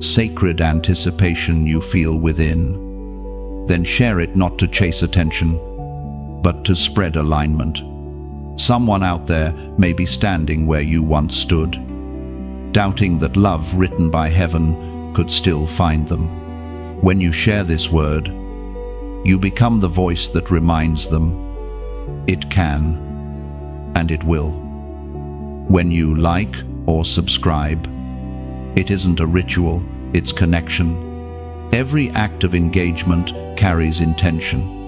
sacred anticipation you feel within, then share it not to chase attention, but to spread alignment. Someone out there may be standing where you once stood, doubting that love written by heaven could still find them. When you share this word, you become the voice that reminds them it can and it will. When you like or subscribe, it isn't a ritual, it's connection. Every act of engagement carries intention.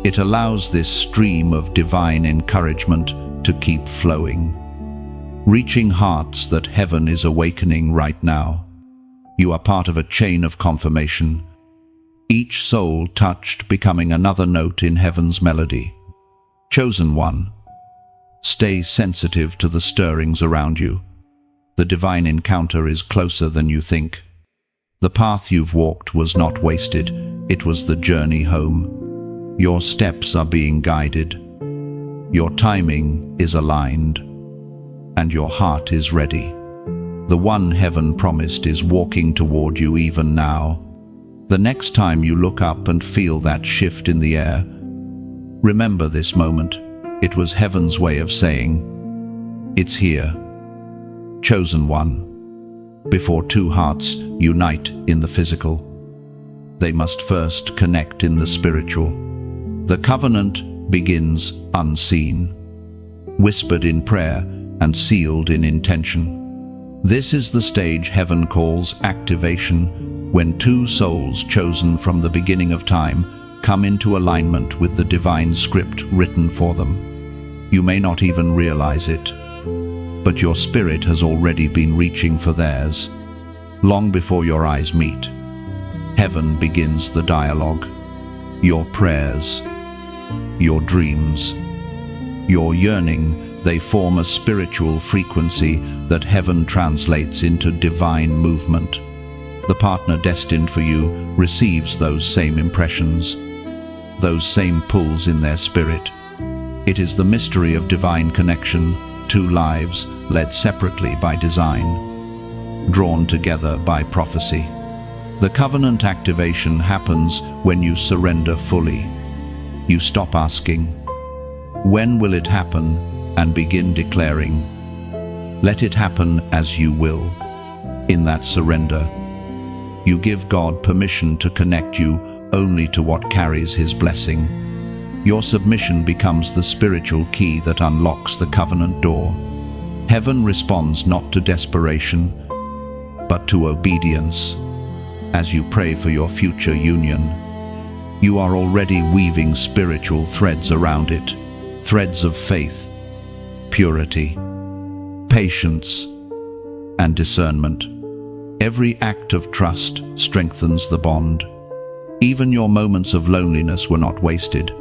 It allows this stream of divine encouragement to keep flowing, reaching hearts that heaven is awakening right now. You are part of a chain of confirmation, each soul touched becoming another note in heaven's melody. Chosen one, stay sensitive to the stirrings around you. The divine encounter is closer than you think. The path you've walked was not wasted, it was the journey home. Your steps are being guided. Your timing is aligned. And your heart is ready. The one heaven promised is walking toward you even now. The next time you look up and feel that shift in the air, remember this moment. It was heaven's way of saying, it's here. Chosen one. Before two hearts unite in the physical, they must first connect in the spiritual. The covenant begins unseen, whispered in prayer and sealed in intention. This is the stage heaven calls activation, when two souls chosen from the beginning of time come into alignment with the divine script written for them. You may not even realize it, but your spirit has already been reaching for theirs. Long before your eyes meet, heaven begins the dialogue. Your prayers, your dreams, your yearning, they form a spiritual frequency that heaven translates into divine movement. The partner destined for you receives those same impressions, those same pulls in their spirit. It is the mystery of divine connection, two lives led separately by design, drawn together by prophecy. The covenant activation happens when you surrender fully. You stop asking, when will it happen, and begin declaring, let it happen as you will. In that surrender, you give God permission to connect you only to what carries His blessing. Your submission becomes the spiritual key that unlocks the covenant door. Heaven responds not to desperation, but to obedience. As you pray for your future union, you are already weaving spiritual threads around it, threads of faith, purity, patience, and discernment. Every act of trust strengthens the bond. Even your moments of loneliness were not wasted.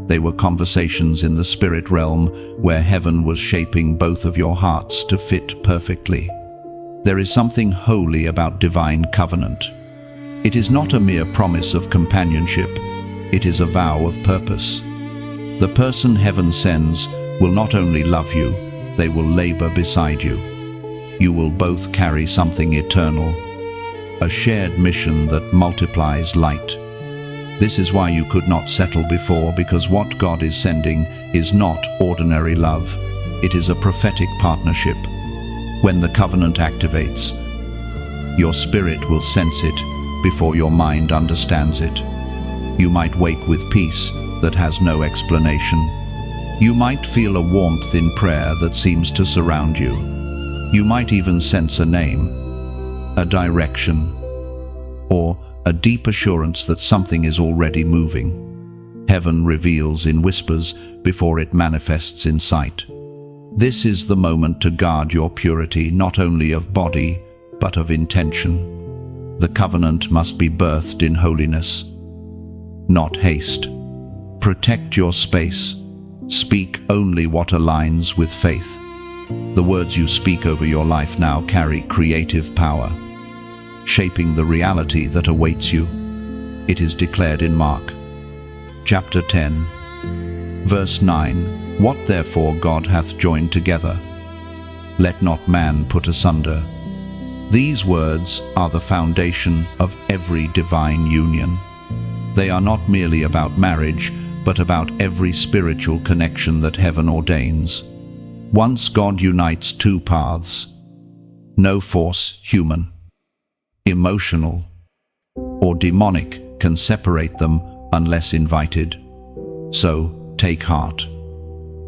They were conversations in the spirit realm where heaven was shaping both of your hearts to fit perfectly. There is something holy about divine covenant. It is not a mere promise of companionship, it is a vow of purpose. The person heaven sends will not only love you, they will labor beside you. You will both carry something eternal, a shared mission that multiplies light. This is why you could not settle before, because what God is sending is not ordinary love. It is a prophetic partnership. When the covenant activates, Your spirit will sense it before your mind understands it. You might wake with peace that has no explanation. You might feel a warmth in prayer that seems to surround you. You might even sense a name, a direction, or a deep assurance that something is already moving. Heaven reveals in whispers before it manifests in sight. This is the moment to guard your purity, not only of body, but of intention. The covenant must be birthed in holiness, not haste. Protect your space. Speak only what aligns with faith. The words you speak over your life now carry creative power, shaping the reality that awaits you. It is declared in Mark, chapter 10, verse 9, "What therefore God hath joined together, let not man put asunder." These words are the foundation of every divine union. They are not merely about marriage, but about every spiritual connection that heaven ordains. Once God unites two paths, no force, human, emotional, or demonic, can separate them unless invited. So, take heart,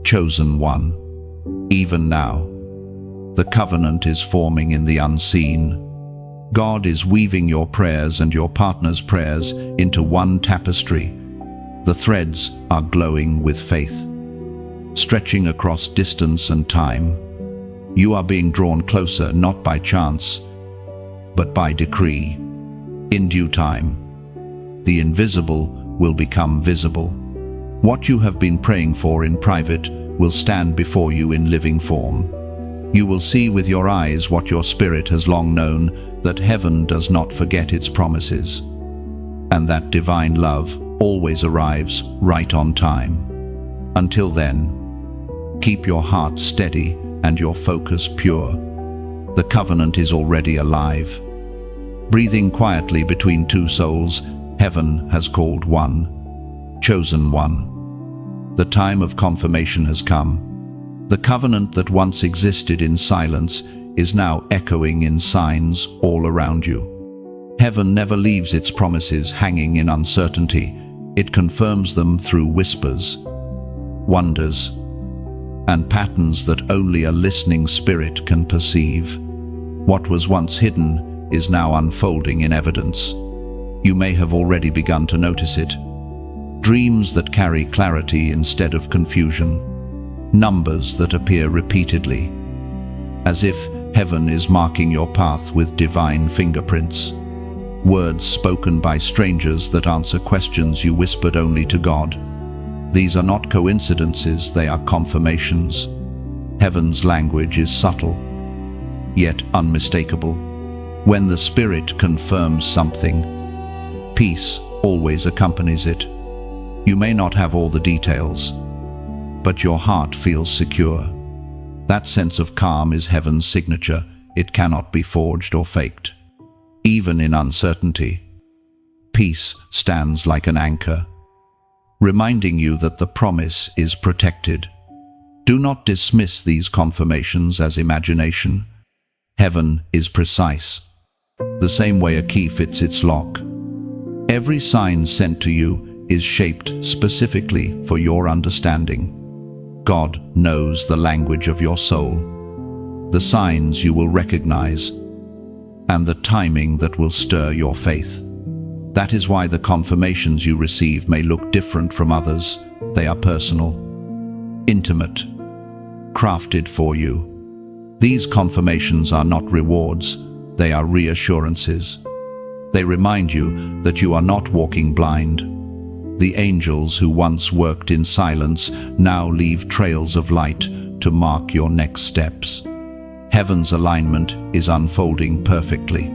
chosen one. Even now, the covenant is forming in the unseen. God is weaving your prayers and your partner's prayers into one tapestry. The threads are glowing with faith, stretching across distance and time. You are being drawn closer, not by chance, but by decree. In due time, the invisible will become visible. What you have been praying for in private will stand before you in living form. You will see with your eyes what your spirit has long known, that heaven does not forget its promises, and that divine love always arrives right on time. Until then, keep your heart steady and your focus pure. The covenant is already alive. Breathing quietly between two souls, heaven has called one, chosen one. The time of confirmation has come. The covenant that once existed in silence is now echoing in signs all around you. Heaven never leaves its promises hanging in uncertainty. It confirms them through whispers, wonders, and patterns that only a listening spirit can perceive. What was once hidden is now unfolding in evidence. You may have already begun to notice it. Dreams that carry clarity instead of confusion. Numbers that appear repeatedly, as if heaven is marking your path with divine fingerprints. Words spoken by strangers that answer questions you whispered only to God. These are not coincidences, they are confirmations. Heaven's language is subtle, yet unmistakable. When the Spirit confirms something, peace always accompanies it. You may not have all the details, but your heart feels secure. That sense of calm is heaven's signature. It cannot be forged or faked. Even in uncertainty, peace stands like an anchor, reminding you that the promise is protected. Do not dismiss these confirmations as imagination. Heaven is precise, the same way a key fits its lock. Every sign sent to you is shaped specifically for your understanding. God knows the language of your soul, the signs you will recognize, and the timing that will stir your faith. That is why the confirmations you receive may look different from others. They are personal, intimate, crafted for you. These confirmations are not rewards, they are reassurances. They remind you that you are not walking blind. The angels who once worked in silence now leave trails of light to mark your next steps. Heaven's alignment is unfolding perfectly,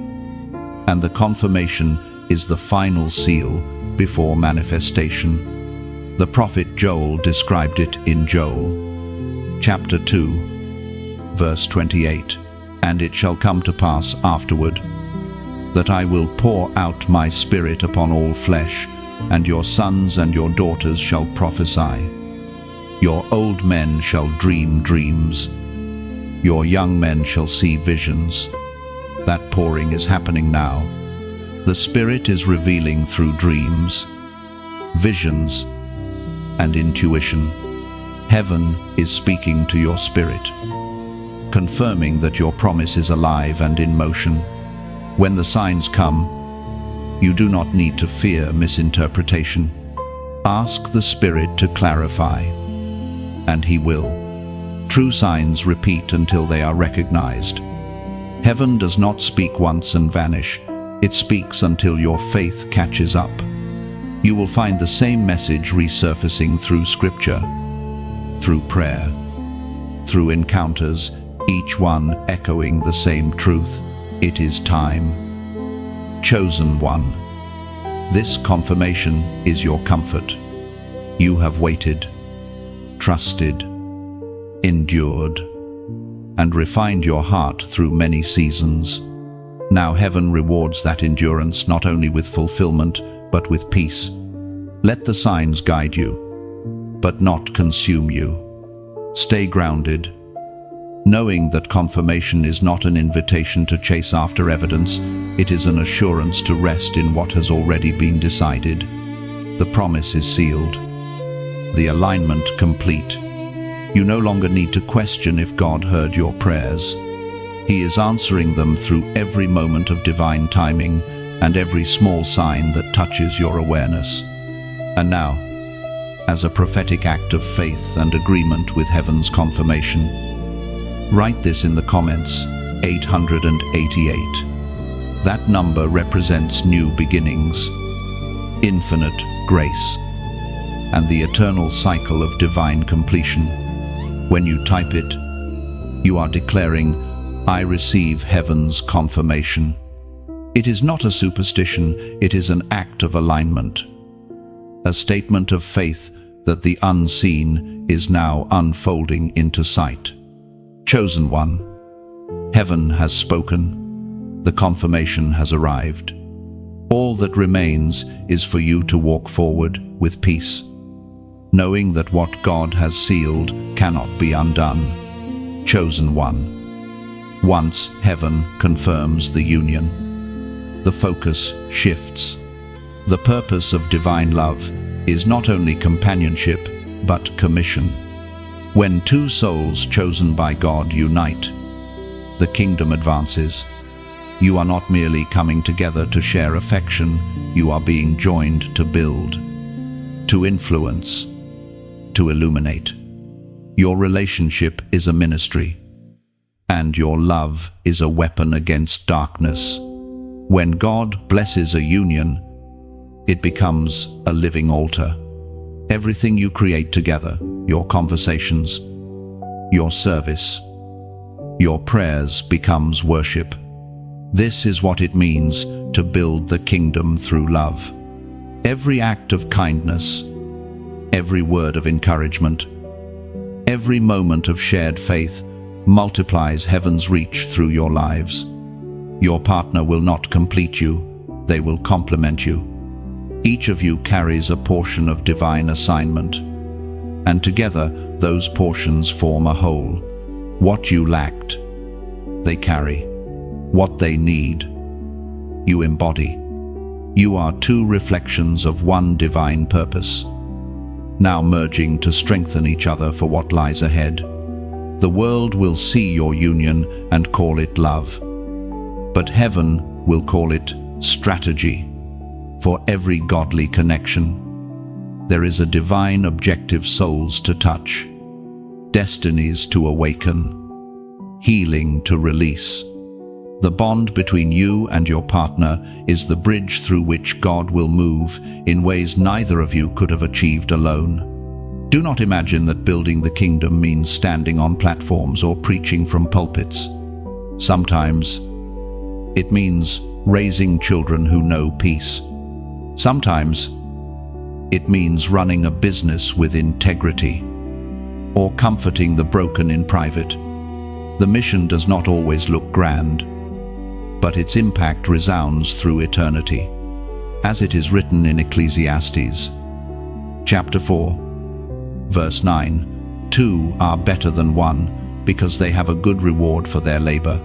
and the confirmation is the final seal before manifestation. The prophet Joel described it in Joel, chapter 2, verse 28, "And it shall come to pass afterward, that I will pour out my spirit upon all flesh, and your sons and your daughters shall prophesy. Your old men shall dream dreams. Your young men shall see visions. That pouring is happening now. The Spirit is revealing through dreams, visions, and intuition. Heaven is speaking to your spirit, confirming that your promise is alive and in motion. When the signs come, you do not need to fear misinterpretation. Ask the Spirit to clarify, and He will. True signs repeat until they are recognized. Heaven does not speak once and vanish. It speaks until your faith catches up. You will find the same message resurfacing through Scripture, through prayer, through encounters, each one echoing the same truth. It is time. Chosen one. This confirmation is your comfort. You have waited, trusted, endured, and refined your heart through many seasons. Now heaven rewards that endurance not only with fulfillment, but with peace. Let the signs guide you, but not consume you. Stay grounded, knowing that confirmation is not an invitation to chase after evidence. It is an assurance to rest in what has already been decided. The promise is sealed, the alignment complete. You no longer need to question if God heard your prayers. He is answering them through every moment of divine timing and every small sign that touches your awareness. And now, as a prophetic act of faith and agreement with heaven's confirmation, write this in the comments: 888. That number represents new beginnings, infinite grace, and the eternal cycle of divine completion. When you type it, you are declaring, "I receive heaven's confirmation." It is not a superstition, it is an act of alignment, a statement of faith that the unseen is now unfolding into sight. Chosen one, heaven has spoken. The confirmation has arrived. All that remains is for you to walk forward with peace, knowing that what God has sealed cannot be undone. Chosen one. Once heaven confirms the union, the focus shifts. The purpose of divine love is not only companionship, but commission. When two souls chosen by God unite, the kingdom advances. You are not merely coming together to share affection, you are being joined to build, to influence, to illuminate. Your relationship is a ministry, and your love is a weapon against darkness. When God blesses a union, it becomes a living altar. Everything you create together, your conversations, your service, your prayers, becomes worship. This is what it means to build the kingdom through love. Every act of kindness, every word of encouragement, every moment of shared faith multiplies heaven's reach through your lives. Your partner will not complete you, they will complement you. Each of you carries a portion of divine assignment, and together those portions form a whole. What you lacked, they carry. What they need, you embody. You are two reflections of one divine purpose, now merging to strengthen each other for what lies ahead. The world will see your union and call it love, but heaven will call it strategy. For every godly connection, there is a divine objective: souls to touch, destinies to awaken, healing to release. The bond between you and your partner is the bridge through which God will move in ways neither of you could have achieved alone. Do not imagine that building the kingdom means standing on platforms or preaching from pulpits. Sometimes it means raising children who know peace. Sometimes it means running a business with integrity, or comforting the broken in private. The mission does not always look grand, but its impact resounds through eternity. As it is written in Ecclesiastes, chapter 4, verse 9, "Two are better than one, because they have a good reward for their labor."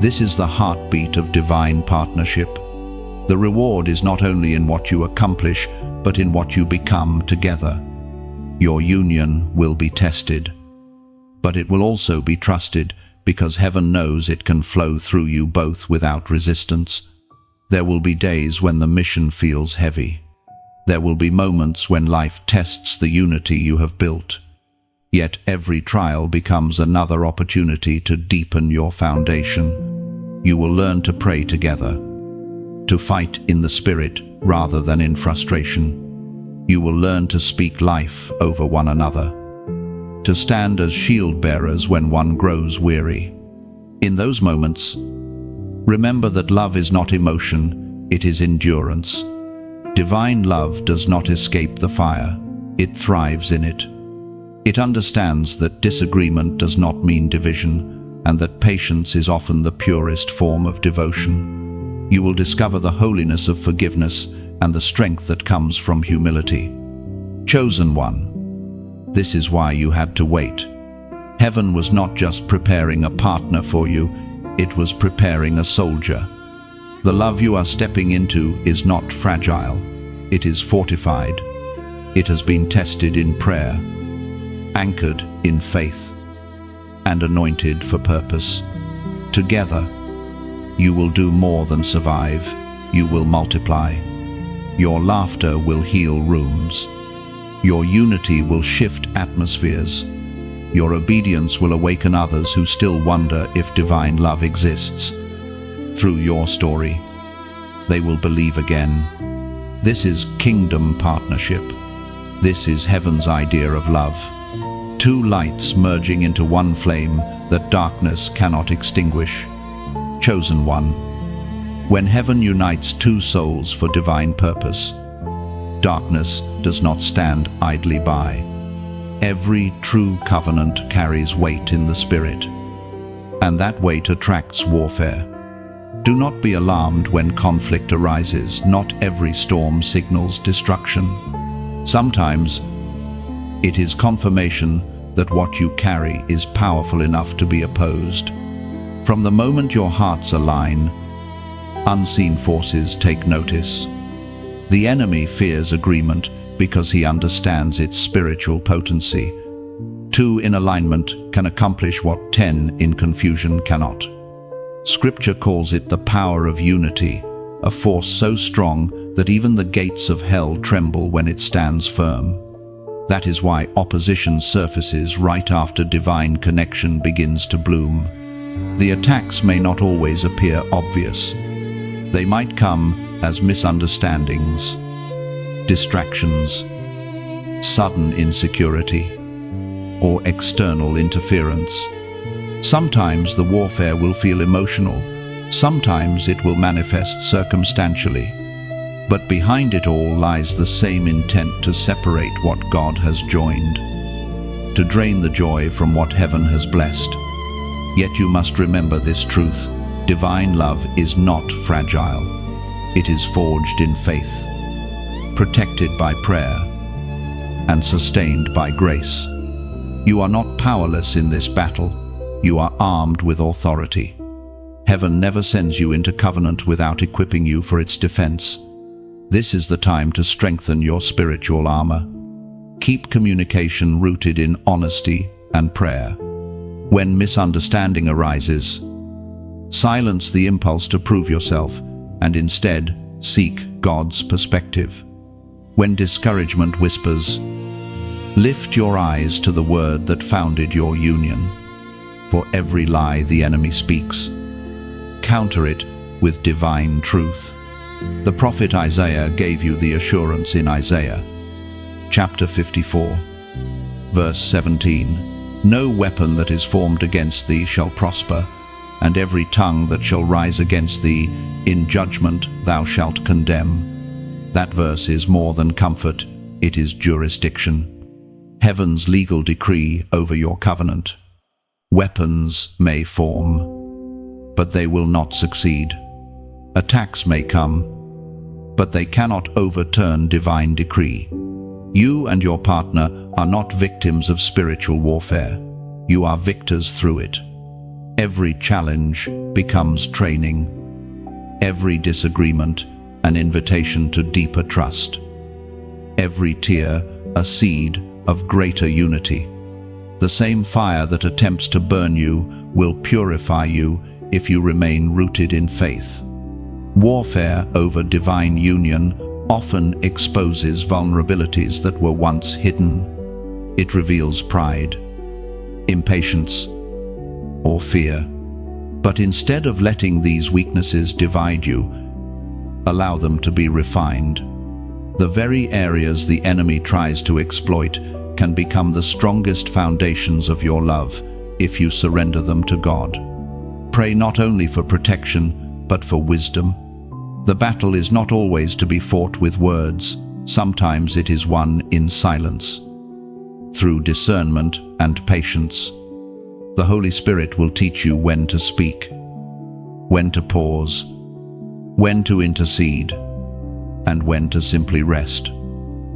This is the heartbeat of divine partnership. The reward is not only in what you accomplish, but in what you become together. Your union will be tested, but it will also be trusted, because heaven knows it can flow through you both without resistance. There will be days when the mission feels heavy. There will be moments when life tests the unity you have built. Yet every trial becomes another opportunity to deepen your foundation. You will learn to pray together, to fight in the Spirit rather than in frustration. You will learn to speak life over one another, to stand as shield bearers when one grows weary. In those moments, remember that love is not emotion, it is endurance. Divine love does not escape the fire, it thrives in it. It understands that disagreement does not mean division, and that patience is often the purest form of devotion. You will discover the holiness of forgiveness and the strength that comes from humility. Chosen one, this is why you had to wait. Heaven was not just preparing a partner for you, it was preparing a soldier. The love you are stepping into is not fragile, it is fortified. It has been tested in prayer, anchored in faith, and anointed for purpose. Together, you will do more than survive, you will multiply. Your laughter will heal rooms. Your unity will shift atmospheres. Your obedience will awaken others who still wonder if divine love exists. Through your story, they will believe again. This is kingdom partnership. This is heaven's idea of love. Two lights merging into one flame that darkness cannot extinguish. Chosen one, when heaven unites two souls for divine purpose, darkness does not stand idly by. Every true covenant carries weight in the Spirit, and that weight attracts warfare. Do not be alarmed when conflict arises. Not every storm signals destruction. Sometimes it is confirmation that what you carry is powerful enough to be opposed. From the moment your hearts align, unseen forces take notice. The enemy fears agreement because he understands its spiritual potency. Two in alignment can accomplish what 10 in confusion cannot. Scripture calls it the power of unity, a force so strong that even the gates of hell tremble when it stands firm. That is why opposition surfaces right after divine connection begins to bloom. The attacks may not always appear obvious. They might come as misunderstandings, distractions, sudden insecurity, or external interference. Sometimes the warfare will feel emotional, sometimes it will manifest circumstantially. But behind it all lies the same intent to separate what God has joined, to drain the joy from what heaven has blessed. Yet you must remember this truth: divine love is not fragile. It is forged in faith, protected by prayer, and sustained by grace. You are not powerless in this battle. You are armed with authority. Heaven never sends you into covenant without equipping you for its defense. This is the time to strengthen your spiritual armor. Keep communication rooted in honesty and prayer. When misunderstanding arises, silence the impulse to prove yourself and instead seek God's perspective. When discouragement whispers, lift your eyes to the word that founded your union. For every lie the enemy speaks, counter it with divine truth. The prophet Isaiah gave you the assurance in Isaiah, chapter 54, verse 17. No weapon that is formed against thee shall prosper, and every tongue that shall rise against thee in judgment thou shalt condemn. That verse is more than comfort, it is jurisdiction. Heaven's legal decree over your covenant. Weapons may form, but they will not succeed. Attacks may come, but they cannot overturn divine decree. You and your partner are not victims of spiritual warfare. You are victors through it. Every challenge becomes training. Every disagreement an invitation to deeper trust. Every tear a seed of greater unity. The same fire that attempts to burn you will purify you if you remain rooted in faith. Warfare over divine union often exposes vulnerabilities that were once hidden. It reveals pride, impatience, or fear. But instead of letting these weaknesses divide you, allow them to be refined. The very areas the enemy tries to exploit can become the strongest foundations of your love if you surrender them to God. Pray not only for protection, but for wisdom. The battle is not always to be fought with words. Sometimes it is won in silence. Through discernment and patience, the Holy Spirit will teach you when to speak, when to pause, when to intercede, and when to simply rest.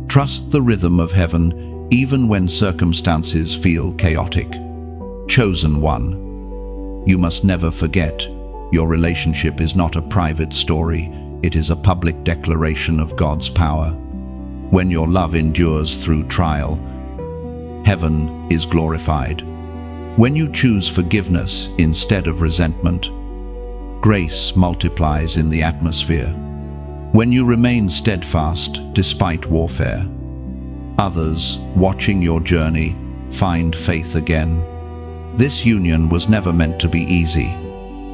Trust the rhythm of heaven even when circumstances feel chaotic. Chosen one, you must never forget, your relationship is not a private story, it is a public declaration of God's power. When your love endures through trial, heaven is glorified. When you choose forgiveness instead of resentment, grace multiplies in the atmosphere. When you remain steadfast despite warfare, others watching your journey find faith again. This union was never meant to be easy.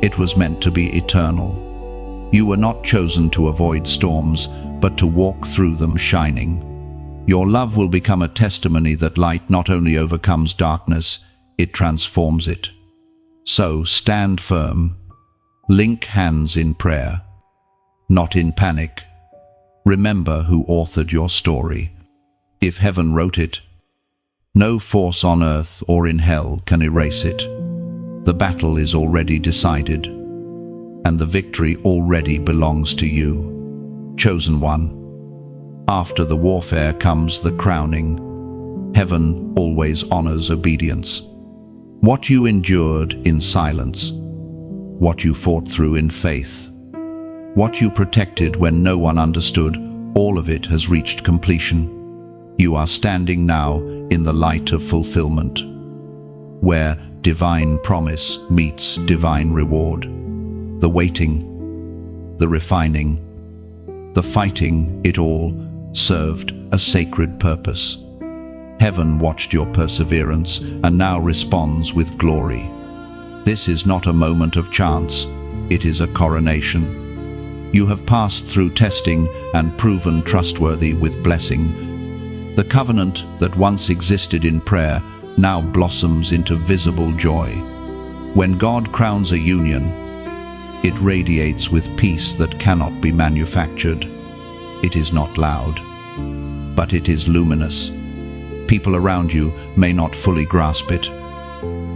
It was meant to be eternal. You were not chosen to avoid storms, but to walk through them shining. Your love will become a testimony that light not only overcomes darkness, it transforms it. So stand firm. Link hands in prayer, not in panic. Remember who authored your story. If heaven wrote it, no force on earth or in hell can erase it. The battle is already decided, and the victory already belongs to you. Chosen one, after the warfare comes the crowning. Heaven always honors obedience. What you endured in silence, what you fought through in faith, what you protected when no one understood, all of it has reached completion. You are standing now in the light of fulfillment, where divine promise meets divine reward. The waiting, the refining, the fighting, it all served a sacred purpose. Heaven watched your perseverance and now responds with glory. This is not a moment of chance, it is a coronation. You have passed through testing and proven trustworthy with blessing. The covenant that once existed in prayer now blossoms into visible joy. When God crowns a union, it radiates with peace that cannot be manufactured. It is not loud, but it is luminous. People around you may not fully grasp it,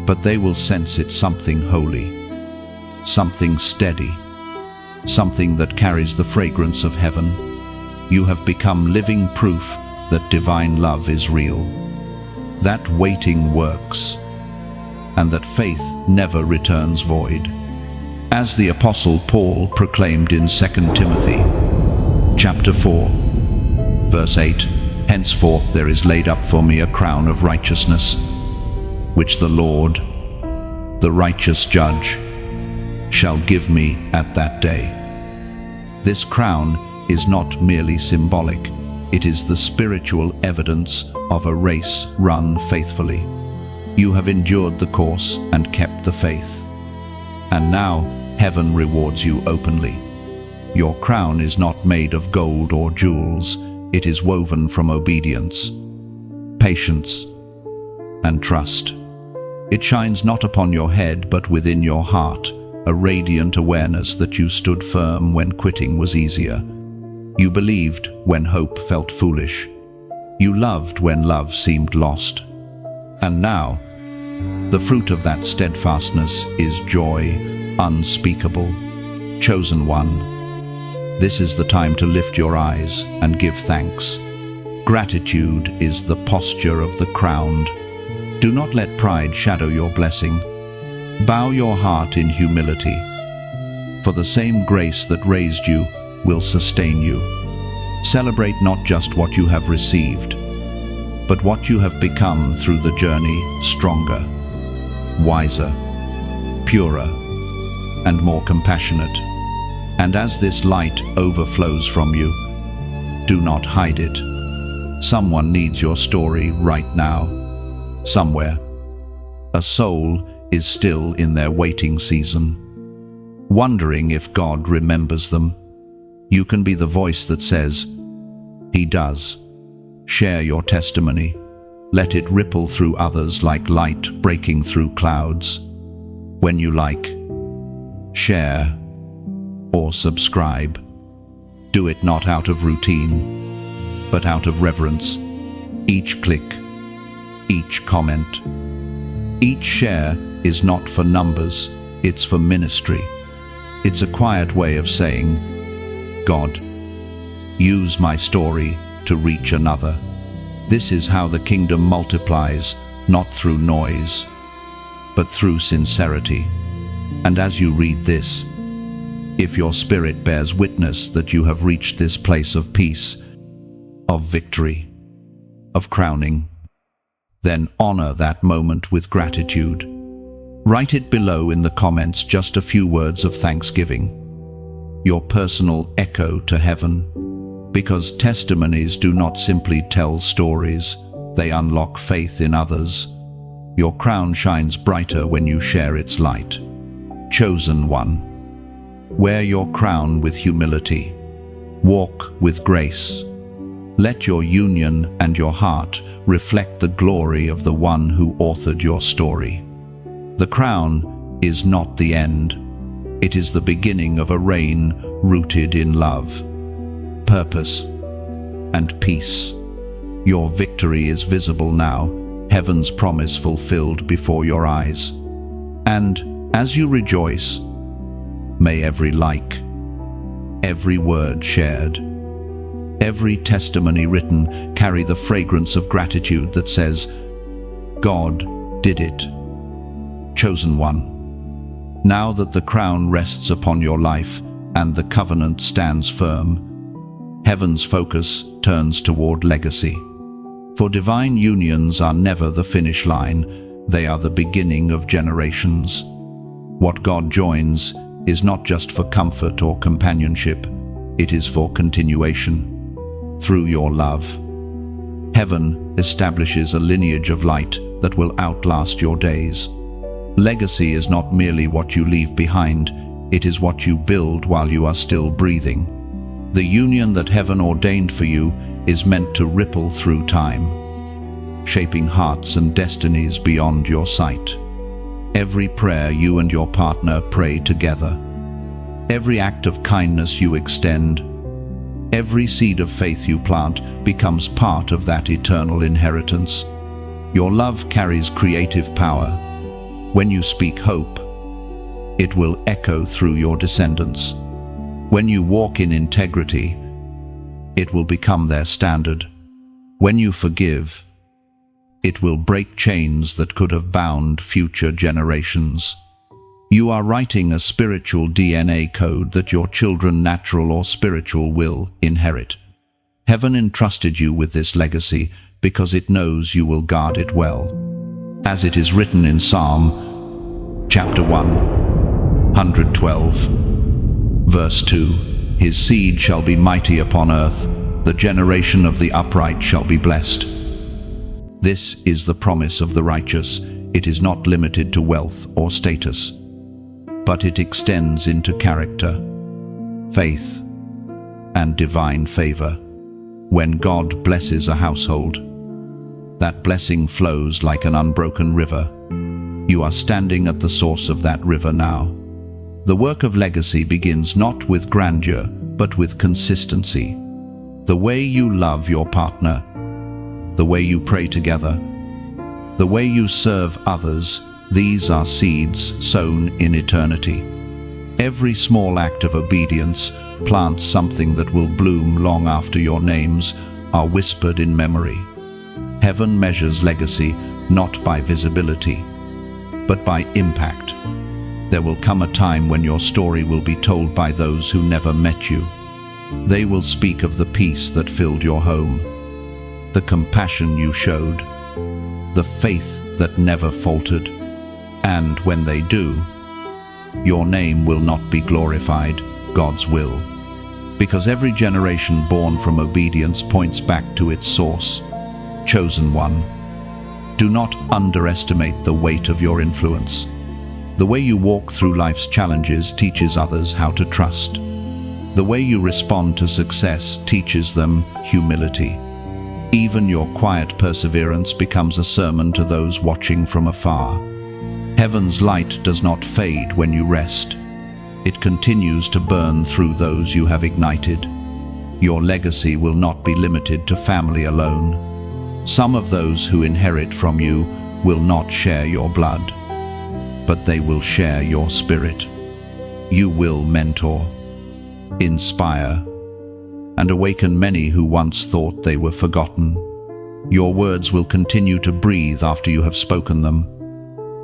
but they will sense it something holy, something steady, something that carries the fragrance of heaven. You have become living proof that divine love is real, that waiting works, and that faith never returns void. As the Apostle Paul proclaimed in 2 Timothy, chapter 4, verse 8, "Henceforth there is laid up for me a crown of righteousness, which the Lord, the righteous judge, shall give me at that day." This crown is not merely symbolic, it is the spiritual evidence of a race run faithfully. You have endured the course and kept the faith. And now heaven rewards you openly. Your crown is not made of gold or jewels, it is woven from obedience, patience, and trust. It shines not upon your head but within your heart, a radiant awareness that you stood firm when quitting was easier. You believed when hope felt foolish. You loved when love seemed lost. And now, the fruit of that steadfastness is joy unspeakable. Chosen one, this is the time to lift your eyes and give thanks. Gratitude is the posture of the crowned. Do not let pride shadow your blessing. Bow your heart in humility, for the same grace that raised you will sustain you. Celebrate not just what you have received, but what you have become through the journey, stronger, wiser, purer, and more compassionate. And as this light overflows from you, do not hide it. Someone needs your story right now, somewhere. A soul is still in their waiting season, wondering if God remembers them. You can be the voice that says, "He does." Share your testimony. Let it ripple through others like light breaking through clouds. When you like, share, or subscribe, do it not out of routine, but out of reverence. Each click, each comment, each share is not for numbers, it's for ministry. It's a quiet way of saying, "God, use my story to reach another." This is how the kingdom multiplies, not through noise, but through sincerity. And as you read this, if your spirit bears witness that you have reached this place of peace, of victory, of crowning, then honor that moment with gratitude. Write it below in the comments, just a few words of thanksgiving, your personal echo to heaven, because testimonies do not simply tell stories, they unlock faith in others. Your crown shines brighter when you share its light. Chosen one, wear your crown with humility. Walk with grace. Let your union and your heart reflect the glory of the one who authored your story. The crown is not the end. It is the beginning of a reign rooted in love, purpose, and peace. Your victory is visible now, heaven's promise fulfilled before your eyes. And as you rejoice, may every like, every word shared, every testimony written carry the fragrance of gratitude that says, "God did it." Chosen one, now that the crown rests upon your life and the covenant stands firm, heaven's focus turns toward legacy. For divine unions are never the finish line, they are the beginning of generations. What God joins is not just for comfort or companionship, it is for continuation. Through your love, heaven establishes a lineage of light that will outlast your days. Legacy is not merely what you leave behind, it is what you build while you are still breathing. The union that heaven ordained for you is meant to ripple through time, shaping hearts and destinies beyond your sight. Every prayer you and your partner pray together, every act of kindness you extend, every seed of faith you plant becomes part of that eternal inheritance. Your love carries creative power. When you speak hope, it will echo through your descendants. When you walk in integrity, it will become their standard. When you forgive, it will break chains that could have bound future generations. You are writing a spiritual DNA code that your children, natural or spiritual, will inherit. Heaven entrusted you with this legacy because it knows you will guard it well. As it is written in Psalm chapter 112, verse 2, "His seed shall be mighty upon earth, the generation of the upright shall be blessed." This is the promise of the righteous. It is not limited to wealth or status, but it extends into character, faith, and divine favor. When God blesses a household, that blessing flows like an unbroken river. You are standing at the source of that river now. The work of legacy begins not with grandeur, but with consistency. The way you love your partner, the way you pray together, the way you serve others, these are seeds sown in eternity. Every small act of obedience plants something that will bloom long after your names are whispered in memory. Heaven measures legacy not by visibility, but by impact. There will come a time when your story will be told by those who never met you. They will speak of the peace that filled your home, the compassion you showed, the faith that never faltered. And when they do, your name will not be glorified, God's will. Because every generation born from obedience points back to its source. Chosen one, do not underestimate the weight of your influence. The way you walk through life's challenges teaches others how to trust. The way you respond to success teaches them humility. Even your quiet perseverance becomes a sermon to those watching from afar. Heaven's light does not fade when you rest. It continues to burn through those you have ignited. Your legacy will not be limited to family alone. Some of those who inherit from you will not share your blood, but they will share your spirit. You will mentor, inspire, and awaken many who once thought they were forgotten. Your words will continue to breathe after you have spoken them.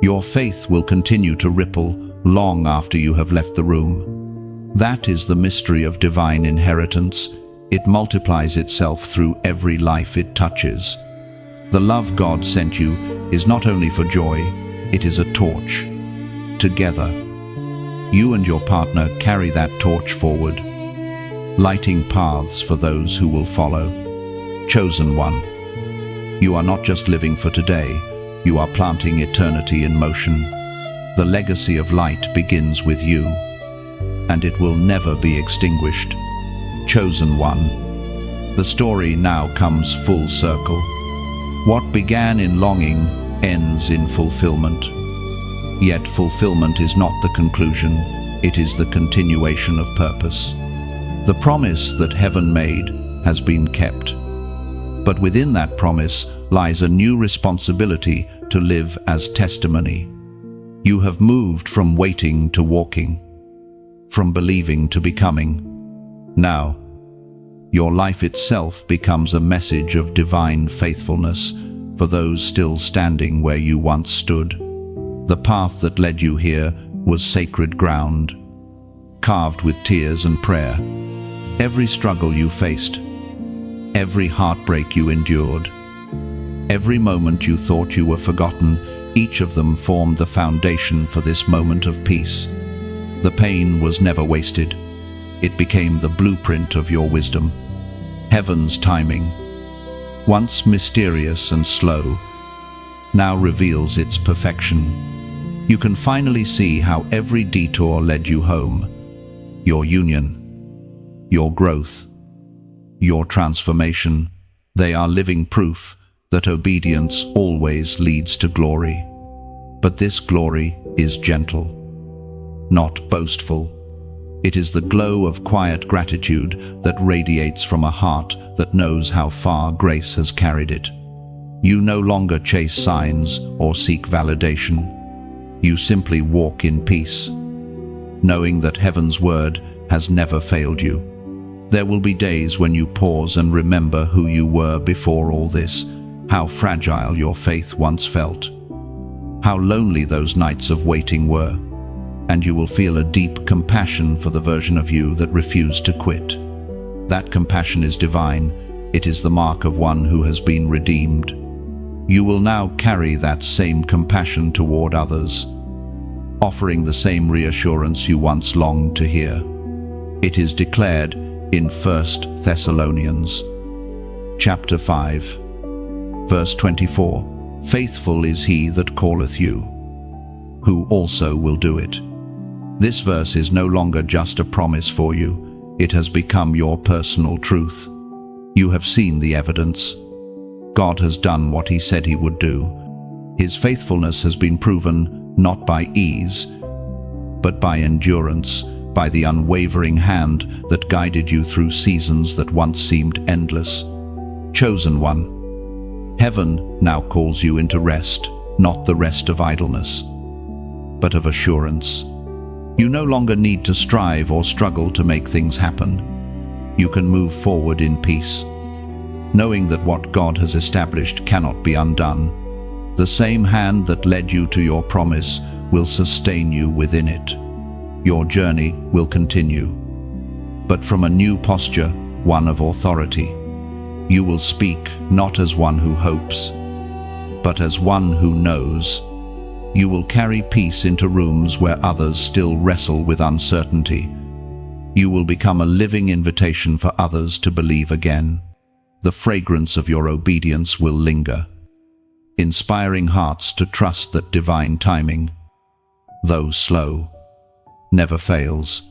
Your faith will continue to ripple long after you have left the room. That is the mystery of divine inheritance. It multiplies itself through every life it touches. The love God sent you is not only for joy, it is a torch. Together, you and your partner carry that torch forward, lighting paths for those who will follow. Chosen one, you are not just living for today, you are planting eternity in motion. The legacy of light begins with you, and it will never be extinguished. Chosen one, the story now comes full circle. What began in longing ends in fulfillment. Yet fulfillment is not the conclusion, it is the continuation of purpose. The promise that heaven made has been kept. But within that promise lies a new responsibility to live as testimony. You have moved from waiting to walking, from believing to becoming. Now, your life itself becomes a message of divine faithfulness for those still standing where you once stood. The path that led you here was sacred ground, carved with tears and prayer. Every struggle you faced, every heartbreak you endured, every moment you thought you were forgotten, each of them formed the foundation for this moment of peace. The pain was never wasted. It became the blueprint of your wisdom. Heaven's timing, once mysterious and slow, now reveals its perfection. You can finally see how every detour led you home. Your union, your growth, your transformation, they are living proof that obedience always leads to glory. But this glory is gentle, not boastful. It is the glow of quiet gratitude that radiates from a heart that knows how far grace has carried it. You no longer chase signs or seek validation. You simply walk in peace, knowing that heaven's word has never failed you. There will be days when you pause and remember who you were before all this, how fragile your faith once felt, how lonely those nights of waiting were, and you will feel a deep compassion for the version of you that refused to quit. That compassion is divine. It is the mark of one who has been redeemed. You will now carry that same compassion toward others, offering the same reassurance you once longed to hear. It is declared in 1 Thessalonians chapter 5, verse 24, "Faithful is he that calleth you, who also will do it." This verse is no longer just a promise for you. It has become your personal truth. You have seen the evidence. God has done what he said he would do. His faithfulness has been proven not by ease, but by endurance, by the unwavering hand that guided you through seasons that once seemed endless. Chosen one, heaven now calls you into rest, not the rest of idleness, but of assurance. You no longer need to strive or struggle to make things happen. You can move forward in peace, knowing that what God has established cannot be undone. The same hand that led you to your promise will sustain you within it. Your journey will continue, but from a new posture, one of authority. You will speak not as one who hopes, but as one who knows. You will carry peace into rooms where others still wrestle with uncertainty. You will become a living invitation for others to believe again. The fragrance of your obedience will linger, inspiring hearts to trust that divine timing, though slow, never fails.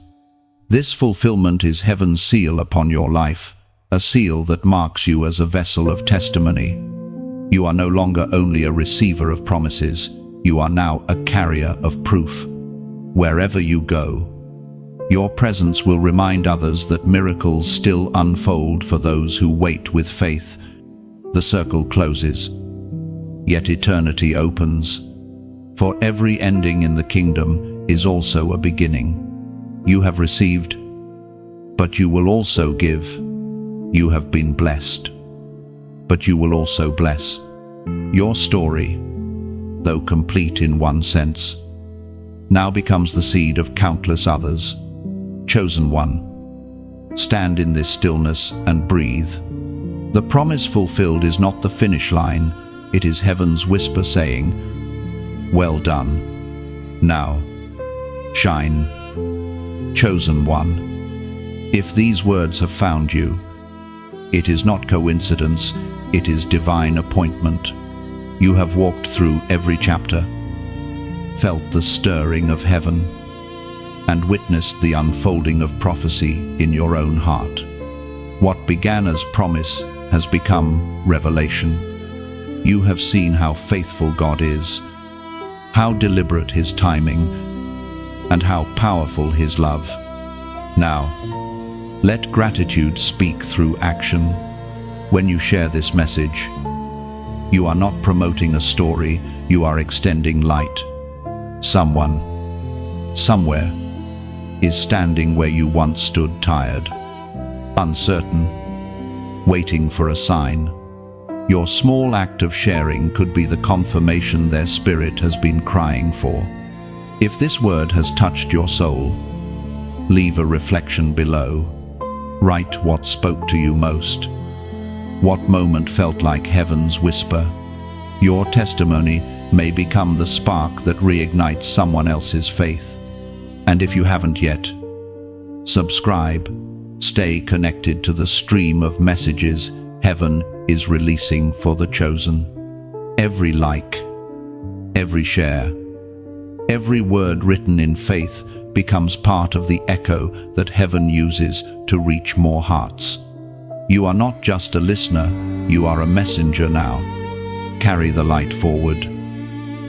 This fulfillment is heaven's seal upon your life, a seal that marks you as a vessel of testimony. You are no longer only a receiver of promises, you are now a carrier of proof. Wherever you go, your presence will remind others that miracles still unfold for those who wait with faith. The circle closes, yet eternity opens. For every ending in the kingdom is also a beginning. You have received, but you will also give. You have been blessed, but you will also bless. Your story, though complete in one sense, now becomes the seed of countless others. Chosen one, stand in this stillness and breathe. The promise fulfilled is not the finish line, it is heaven's whisper saying, "Well done. Now, shine, chosen one." If these words have found you, it is not coincidence, it is divine appointment. You have walked through every chapter, felt the stirring of heaven, and witnessed the unfolding of prophecy in your own heart. What began as promise has become revelation. You have seen how faithful God is, how deliberate His timing, and how powerful His love. Now, let gratitude speak through action. When you share this message, you are not promoting a story, you are extending light. Someone, somewhere, is standing where you once stood, tired, uncertain, waiting for a sign. Your small act of sharing could be the confirmation their spirit has been crying for. If this word has touched your soul, leave a reflection below. Write what spoke to you most. What moment felt like heaven's whisper? Your testimony may become the spark that reignites someone else's faith. And if you haven't yet, subscribe. Stay connected to the stream of messages heaven is releasing for the chosen. Every like, every share, every word written in faith becomes part of the echo that heaven uses to reach more hearts. You are not just a listener, you are a messenger now. Carry the light forward.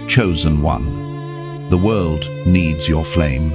Chosen one, the world needs your flame.